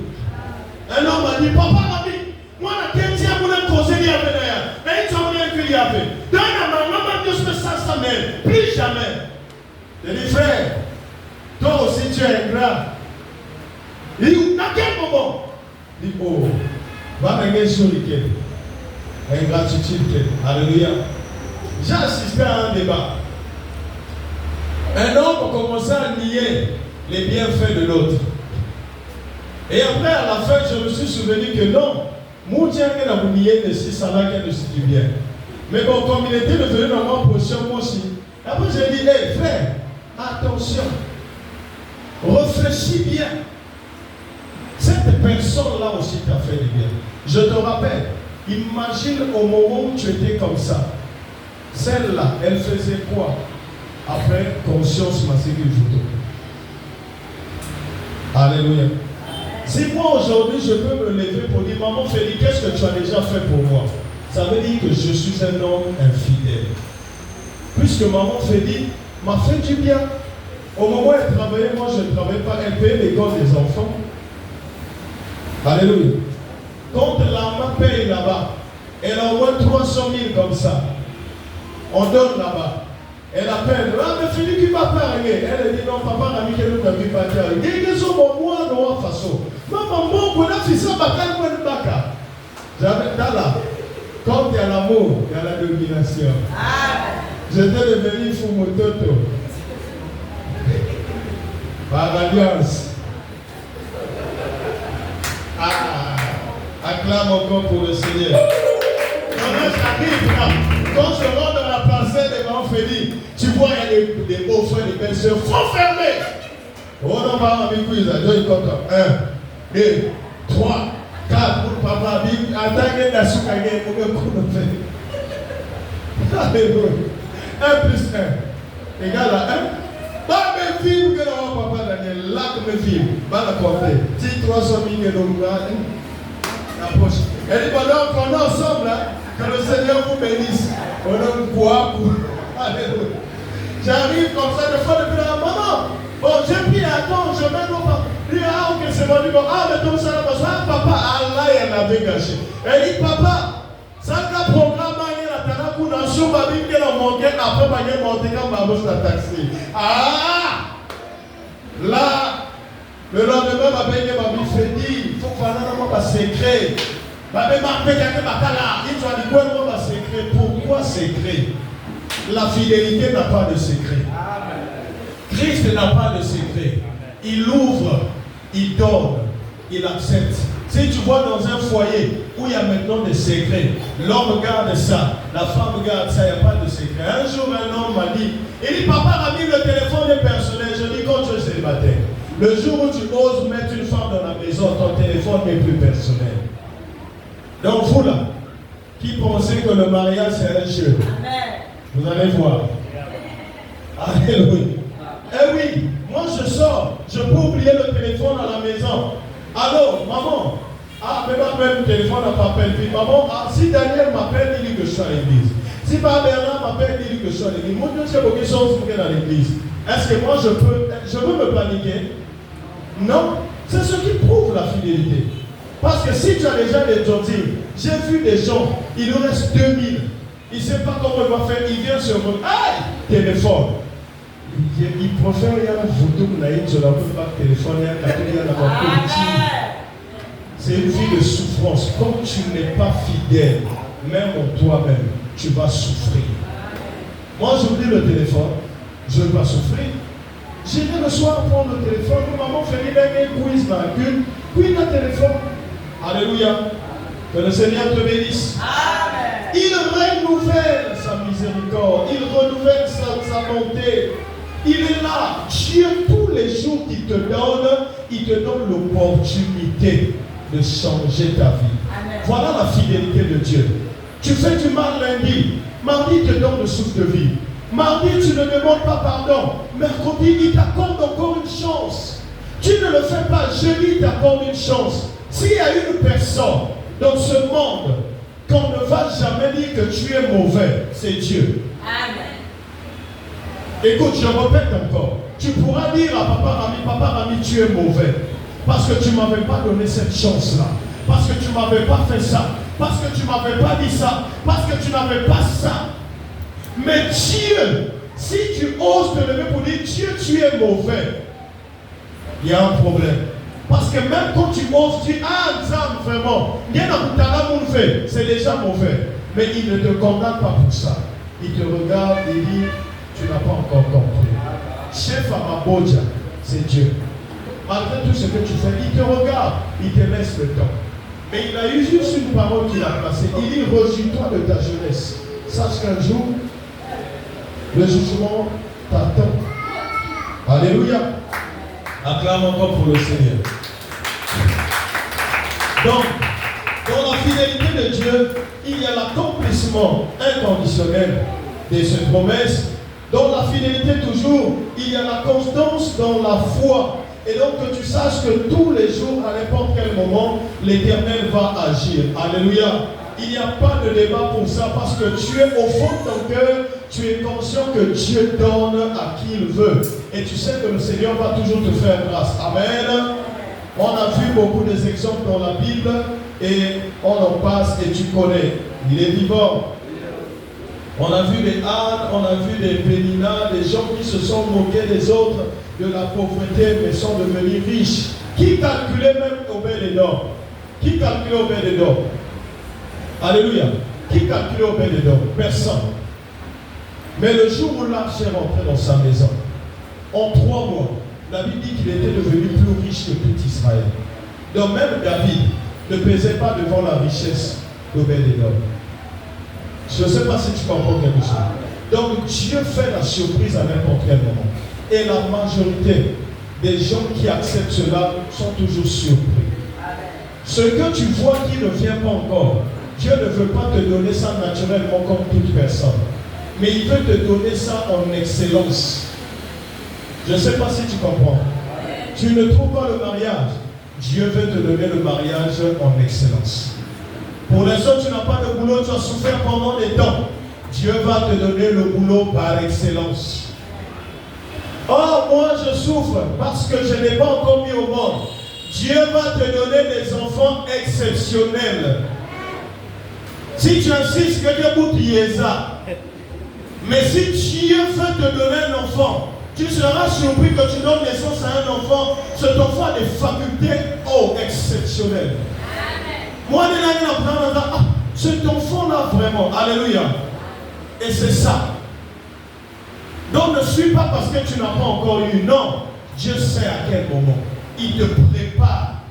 Un homme a dit, papa m'a dit, moi la tête tient pour le causer l'y avait d'ailleurs. Mais il s'en vient qu'il y avait. Donne à ma maman de se ça sa mère. Plus jamais. Je dis, frère, toi aussi tu es ingrat. Il dit, à quel moment? Il dit, oh, va me sur lequel? Ingratitude. Alléluia. J'ai assisté à un débat. Un homme a commencé à nier les bienfaits de l'autre. Et après, à la fin, je me suis souvenu que non, mon Dieu a nié de si ça là qu'elle ne se dit bien. Mais bon, comme il était devenu dans ma position, moi aussi. Après, j'ai dit, hé frère, attention, réfléchis bien. Cette personne-là aussi t'a fait du bien. Je te rappelle, imagine au moment où tu étais comme ça. Celle-là, elle faisait quoi? Après, conscience m'a séduit le photo. Alléluia. Si moi aujourd'hui je peux me lever pour dire, maman Félix, qu'est-ce que tu as déjà fait pour moi? Ça veut dire que je suis un homme infidèle. Puisque maman Félix m'a fait du bien. Au moment où elle travaillait, moi je ne travaillais pas, elle payait l'école des enfants. Alléluia. Quand la maman paye là-bas, elle a au moins 300 000 comme ça. On donne là-bas. Elle appelle, ah mais Félix qui va parler. Elle dit non, papa n'a mis qu'elle ne peut pas dire. Qu'est-ce que moi non façon. Maman, mon a fait ça, bakal moi de baka. J'avais là. Quand il y a l'amour, il y a la domination. J'étais devenu fou mon toto. Par alliance. Acclame encore pour le Seigneur. Quand je rentre dans la parcelle de Maman Félix, tu vois, il y a des beaux frères, des belles soeurs, faut fermer. On en va avec lui, il compte 1, 2, 3, 4 pour papa, attaquez la soukagé pour le coup de fait. Alléluia. 1 plus 1. Égal à 1. Bah, mes filles, que l'on papa Daniel, là que mes filles, bah, la compter. Si 300 000 que l'on va, approche. Elle dit, pendant qu'on est ensemble, là, que le Seigneur vous bénisse. On a un poids pour. Alléluia. J'arrive comme ça, des fois, depuis la maman. Bon, j'ai pris un temps, je mets mon papa. Il dit, ah, ok, c'est bon. Il dit, ah, mais donc ça, là, papa, Allah, il avait gâché. Elle dit, papa, ça, le programme, il y a la tana pour la chou, babi, qui a manqué, après, il y a monté comme ma bouche la taxi. Ah! Là, le lendemain, ma belle, ma vie fait dire, il faut que je fasse un secret. Ma belle, ma belle, il doit dire, quoi, mon secret? Pourquoi secret? La fidélité n'a pas de secret. Christ n'a pas de secret. Il ouvre, il donne, il accepte. Si tu vois dans un foyer où il y a maintenant des secrets, l'homme garde ça, la femme garde ça, il n'y a pas de secret. Un jour, un homme m'a dit, il dit, papa a mis le téléphone est personnel. Je dis, quand tu es célibataire, le jour où tu oses mettre une femme dans la maison, ton téléphone n'est plus personnel. Donc vous là, qui pensez que le mariage c'est un jeu, vous allez voir. Alléluia. Eh oui, moi je sors, je peux oublier le téléphone à la maison. Allô, maman. Ah, mais m'appelle le téléphone, elle m'appelle. Puis maman, ah, si Daniel m'appelle, il dit que je suis à l'église. Si Bernard m'appelle, il dit que je suis à l'église. Moi, je sais pas quelles choses pour à l'église. Est-ce que moi je peux me paniquer? Non. C'est ce qui prouve la fidélité. Parce que si tu as déjà des tontines, j'ai vu des gens, il nous reste 2000. Il ne sait pas comment il va faire, il vient sur mon téléphone. Il préfère y avoir une photo que je ne peux pas téléphoner à la c'est une vie de souffrance. Quand tu n'es pas fidèle, même en toi-même, tu vas souffrir. Moi, j'oublie le téléphone, je ne vais pas souffrir. J'irai le soir prendre le téléphone, maman fait une quiz dans la cul, puis le téléphone. Alléluia. Que le Seigneur te bénisse. Amen. Il renouvelle sa miséricorde, il renouvelle sa bonté. Il est là, Dieu, tous les jours qu'il te donne l'opportunité de changer ta vie. Amen. Voilà la fidélité de Dieu. Tu fais du mal lundi, mardi il te donne le souffle de vie. Mardi tu ne demandes pas pardon, mercredi il t'accorde encore une chance. Tu ne le fais pas, jeudi il t'accorde une chance. S'il y a une personne dans ce monde qu'on ne va jamais dire que tu es mauvais, c'est Dieu. Amen. Écoute, je répète encore. Tu pourras dire à Papa Rami, tu es mauvais. Parce que tu ne m'avais pas donné cette chance-là. Parce que tu ne m'avais pas fait ça. Parce que tu ne m'avais pas dit ça. Parce que tu n'avais pas ça. Mais Dieu, si tu oses te lever pour dire, Dieu, tu es mauvais, il y a un problème. Parce que même quand tu oses dire, ah, ça, vraiment, c'est déjà mauvais. Mais il ne te condamne pas pour ça. Il te regarde et dit, tu n'as pas encore compris. Chef Amaboja, c'est Dieu. Malgré tout ce que tu fais, il te regarde, il te laisse le temps. Mais il a eu juste une parole qu'il a placée. Il dit, rejouis-toi de ta jeunesse. Sache qu'un jour, le jugement t'attend. Alléluia. Acclame encore pour le Seigneur. Donc, dans la fidélité de Dieu, il y a l'accomplissement inconditionnel de ses promesses. Dans la fidélité toujours, il y a la constance dans la foi. Et donc que tu saches que tous les jours, à n'importe quel moment, l'Éternel va agir. Alléluia. Il n'y a pas de débat pour ça parce que tu es au fond de ton cœur, tu es conscient que Dieu donne à qui il veut. Et tu sais que le Seigneur va toujours te faire grâce. Amen. On a vu beaucoup des exemples dans la Bible et on en passe et tu connais. Il est vivant. On a vu des ânes, on a vu des Péninas, des gens qui se sont moqués des autres de la pauvreté mais sont devenus riches. Qui calculait même Obed-Édom? Qui calculait Obed-Édom? Alléluia. Qui calculait Obed-Édom? Personne. Mais le jour où l'arche est rentré dans sa maison, en 3 mois, la Bible dit qu'il était devenu plus riche que tout Israël. Donc même David ne pesait pas devant la richesse d'Obed-Édom. Je ne sais pas si tu comprends quelque chose. Donc Dieu fait la surprise à n'importe quel moment. Et la majorité des gens qui acceptent cela sont toujours surpris. Ce que tu vois qui ne vient pas encore, Dieu ne veut pas te donner ça naturellement comme toute personne. mais il veut te donner ça en excellence. Je ne sais pas si tu comprends. Tu ne trouves pas le mariage. Dieu veut te donner le mariage en excellence. Pour l'instant, tu n'as pas de boulot, tu as souffert pendant des temps. Dieu va te donner le boulot par excellence. Oh, moi je souffre parce que je n'ai pas encore mis au monde. Dieu va te donner des enfants exceptionnels. Si tu insistes que Dieu vous plie ça. Mais si Dieu veut te donner un enfant, tu seras surpris que tu donnes naissance à un enfant. Cet enfant a des facultés exceptionnelles. Moi, cet enfant-là, vraiment, alléluia. Et c'est ça. Donc ne suis pas parce que tu n'as pas encore eu. Non, Dieu sait à quel moment. Il te prépare.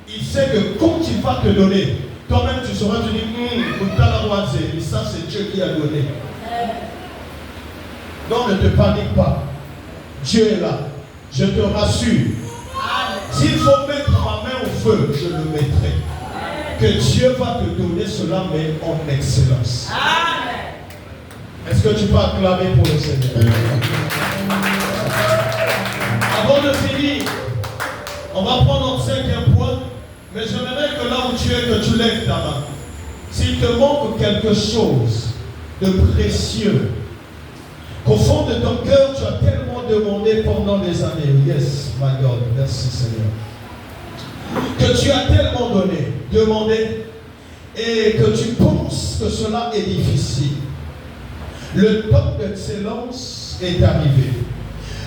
Il sait que quand il va te donner, toi-même tu sauras, tu dis, et ça c'est Dieu qui a donné. Donc ne te panique pas. Dieu est là. Je te rassure. S'il faut mettre ma main au feu, je le mettrai. Que Dieu va te donner cela, mais en excellence. Est-ce que tu peux acclamer pour le Seigneur? Avant de finir, on va prendre notre 5e point, mais j'aimerais que là où tu es, que tu lèves ta main. S'il te manque quelque chose de précieux, qu'au fond de ton cœur, tu as tellement demandé pendant des années. Yes, my God, merci Seigneur. Que tu as tellement demandé, et que tu penses que cela est difficile. Le temps d'excellence est arrivé.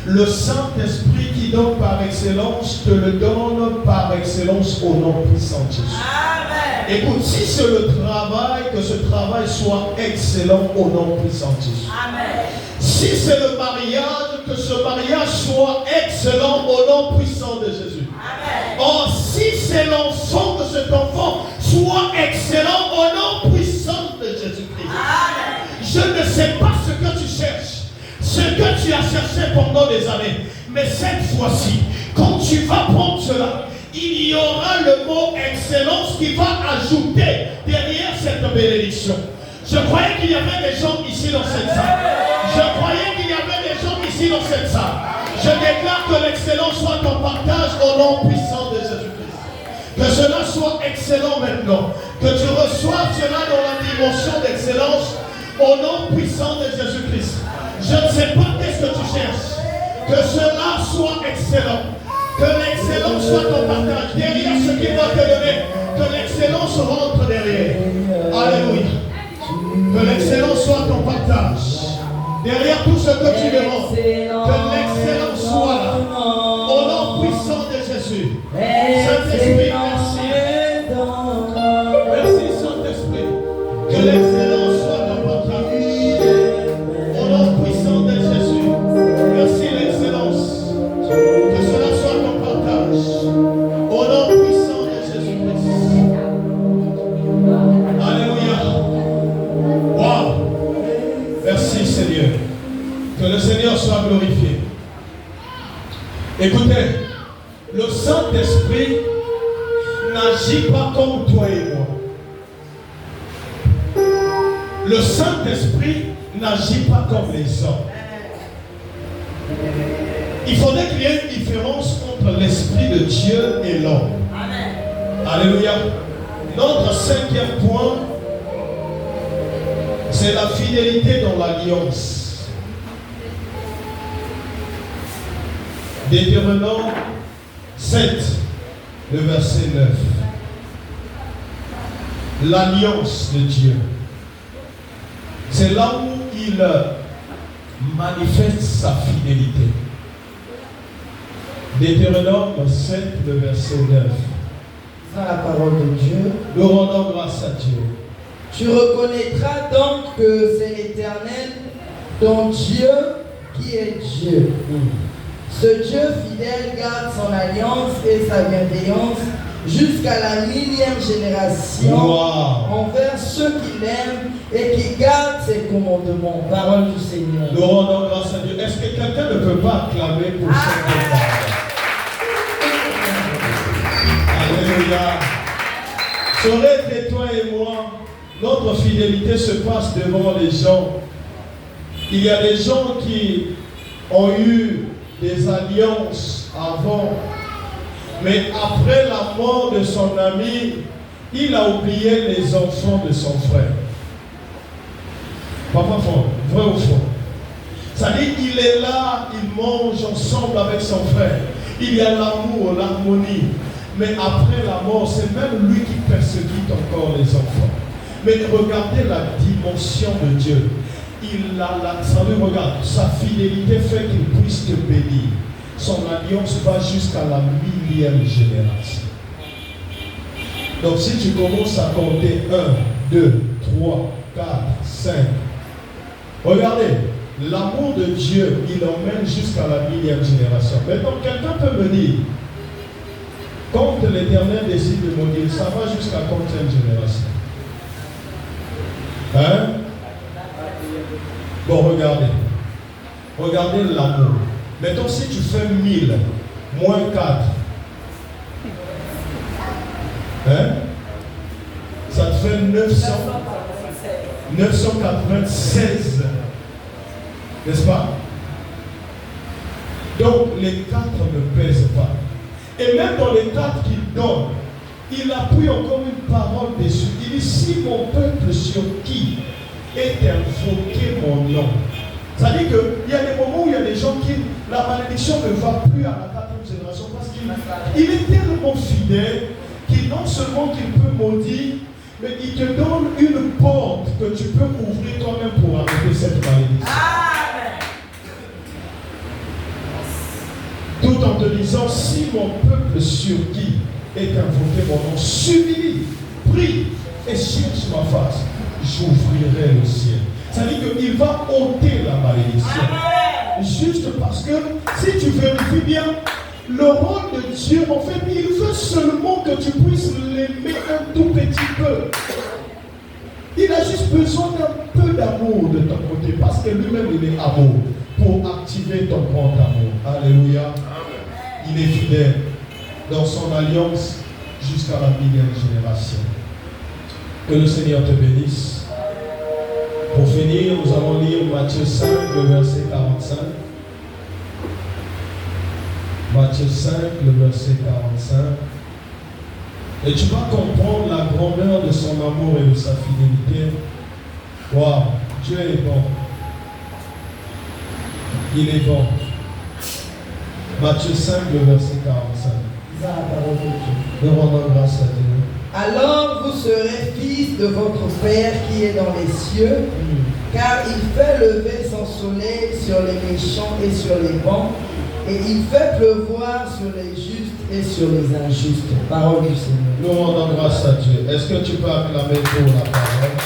Le Saint-Esprit qui donne par excellence te le donne par excellence au nom puissant de Jésus. Amen. Écoute, si c'est le travail, que ce travail soit excellent au nom puissant de Jésus. Amen. Si c'est le mariage, que ce mariage soit excellent au nom puissant de Jésus. Amen. Or, si c'est l'enfant, que cet enfant soit excellent au nom puissant de Jésus-Christ. Amen. Je ne sais pas ce que tu cherches, ce que tu as cherché pendant des années, mais cette fois-ci, quand tu vas prendre cela, il y aura le mot excellence qui va ajouter derrière cette bénédiction. Je croyais qu'il y avait des gens ici dans cette salle. Je croyais qu'il y avait des gens ici dans cette salle. Je déclare que l'excellence soit ton partage au nom puissant de Jésus-Christ. Que cela soit excellent maintenant. Que tu reçoives cela dans la dimension d'excellence au nom puissant de Jésus-Christ. Je ne sais pas qu'est-ce que tu cherches. Que cela soit excellent. Que l'excellence soit ton partage. Derrière ce qu'il va te donner. Que l'excellence rentre derrière. Alléluia. Que l'excellence soit ton partage. Derrière tout ce que tu demandes. Que l'excellence soit là. Au nom puissant de Jésus. Saint-Esprit, merci. Merci Saint-Esprit. Que l'excellence soit ton partage. Au nom puissant de Jésus. Merci l'excellence. Que cela soit ton partage. Au nom puissant de Jésus-Christ. Alléluia. Wow. Merci Seigneur. Que le Seigneur soit glorifié. Écoutez, le Saint-Esprit n'agit pas comme toi et moi. Le Saint-Esprit n'agit pas comme les hommes. Il faudrait qu'il y ait une différence entre l'Esprit de Dieu et l'homme. Alléluia. Notre 5e point, c'est la fidélité dans l'alliance. Deutéronome 7, le verset 9. L'alliance de Dieu. C'est là où il manifeste sa fidélité. Deutéronome 7, le verset 9. Dans la parole de Dieu. Nous rendons grâce à Dieu. Tu reconnaîtras donc que c'est l'Éternel, ton Dieu, qui est Dieu. Ce Dieu fidèle garde son alliance et sa bienveillance jusqu'à la 1000e génération envers ceux qui l'aiment et qui gardent ses commandements. Parole du Seigneur. Nous rendons grâce à Dieu. Est-ce que quelqu'un ne peut pas acclamer pour cette parole? Alléluia. Ça aurait été toi et moi, notre fidélité se passe devant les gens Il y a des gens qui ont eu des alliances avant, mais après la mort de son ami, il a oublié les enfants de son frère. Papa fort, vrai ou faux? C'est-à-dire qu'il est là, il mange ensemble avec son frère. Il y a l'amour, l'harmonie. Mais après la mort, c'est même lui qui persécute encore les enfants. Mais regardez la dimension de Dieu. Il a regarde, sa fidélité fait qu'il puisse te bénir. Son alliance va jusqu'à la 1000e génération. Donc si tu commences à compter 1, 2, 3, 4, 5, regardez, l'amour de Dieu, il emmène jusqu'à la 1000e génération. Maintenant, quelqu'un peut me dire, quand l'Éternel décide de mourir, ça va jusqu'à combien de génération? Hein? Bon, regardez. Regardez l'amour. Maintenant, si tu fais 1000 moins 4, hein? Ça te fait 996. N'est-ce pas? Donc, les 4 ne pèsent pas. Et même dans les 4 qu'il donne, il appuie encore une parole dessus. Il dit, si mon peuple sur qui est invoqué mon nom. C'est-à-dire qu'il y a des moments où il y a des gens qui, la malédiction ne va plus à la 4e génération parce qu'il est tellement fidèle qu'il non seulement qu'il peut maudire, mais il te donne une porte que tu peux ouvrir toi-même pour arrêter cette malédiction. Tout en te disant, si mon peuple sur qui est invoqué mon nom s'humilie, prie et cherche ma face, j'ouvrirai le ciel. C'est-à-dire qu'il va ôter la malédiction. Juste parce que si tu vérifies bien, le rôle de Dieu, en fait, il veut seulement que tu puisses l'aimer un tout petit peu. Il a juste besoin d'un peu d'amour de ton côté, parce que lui-même, il est amour, pour activer ton grand amour. Alléluia. Il est fidèle dans son alliance jusqu'à la 1000e génération. Que le Seigneur te bénisse. Pour finir, nous allons lire Matthieu 5, le verset 45. Matthieu 5, le verset 45. Et tu vas comprendre la grandeur de son amour et de sa fidélité. Waouh, Dieu est bon. Il est bon. Matthieu 5, le verset 45. Nous rendons grâce à Dieu. Alors vous serez fils de votre Père qui est dans les cieux, car il fait lever son soleil sur les méchants et sur les bons, et il fait pleuvoir sur les justes et sur les injustes. Parole du Seigneur. Nous rendons grâce à Dieu. Est-ce que tu peux acclamer pour la parole?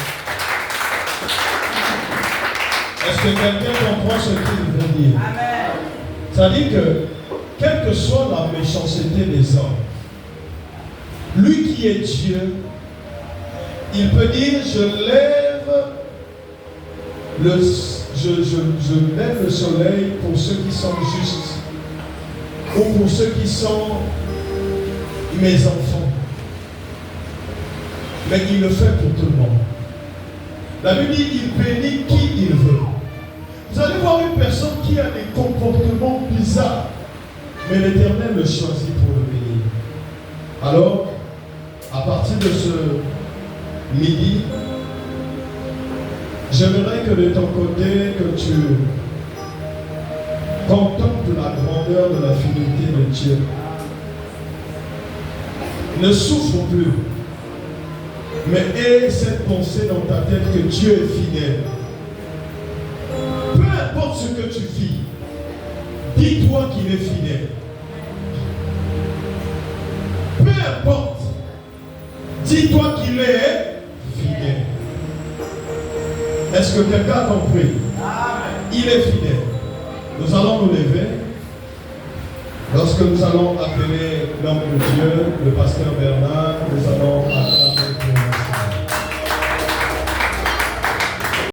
Est-ce que quelqu'un comprend ce qu'il veut dire? Amen. C'est-à-dire que, quelle que soit la méchanceté des hommes, lui qui est Dieu, il peut dire, je lève le soleil pour ceux qui sont justes ou pour ceux qui sont mes enfants. Mais il le fait pour tout le monde. La Bible dit, il bénit qui il veut. Vous allez voir une personne qui a des comportements bizarres, mais l'Éternel le choisit pour le bénir. Alors, à partir de ce midi, j'aimerais que de ton côté, que tu contemples la grandeur de la fidélité de Dieu. Ne souffre plus, mais aie cette pensée dans ta tête que Dieu est fidèle. Peu importe ce que tu vis, dis-toi qu'il est fidèle. Peu importe, dis-toi qu'il est fidèle. Est-ce que quelqu'un a compris? Il est fidèle. Nous allons nous lever. Lorsque nous allons appeler l'homme de Dieu, le pasteur Bernard, nous allons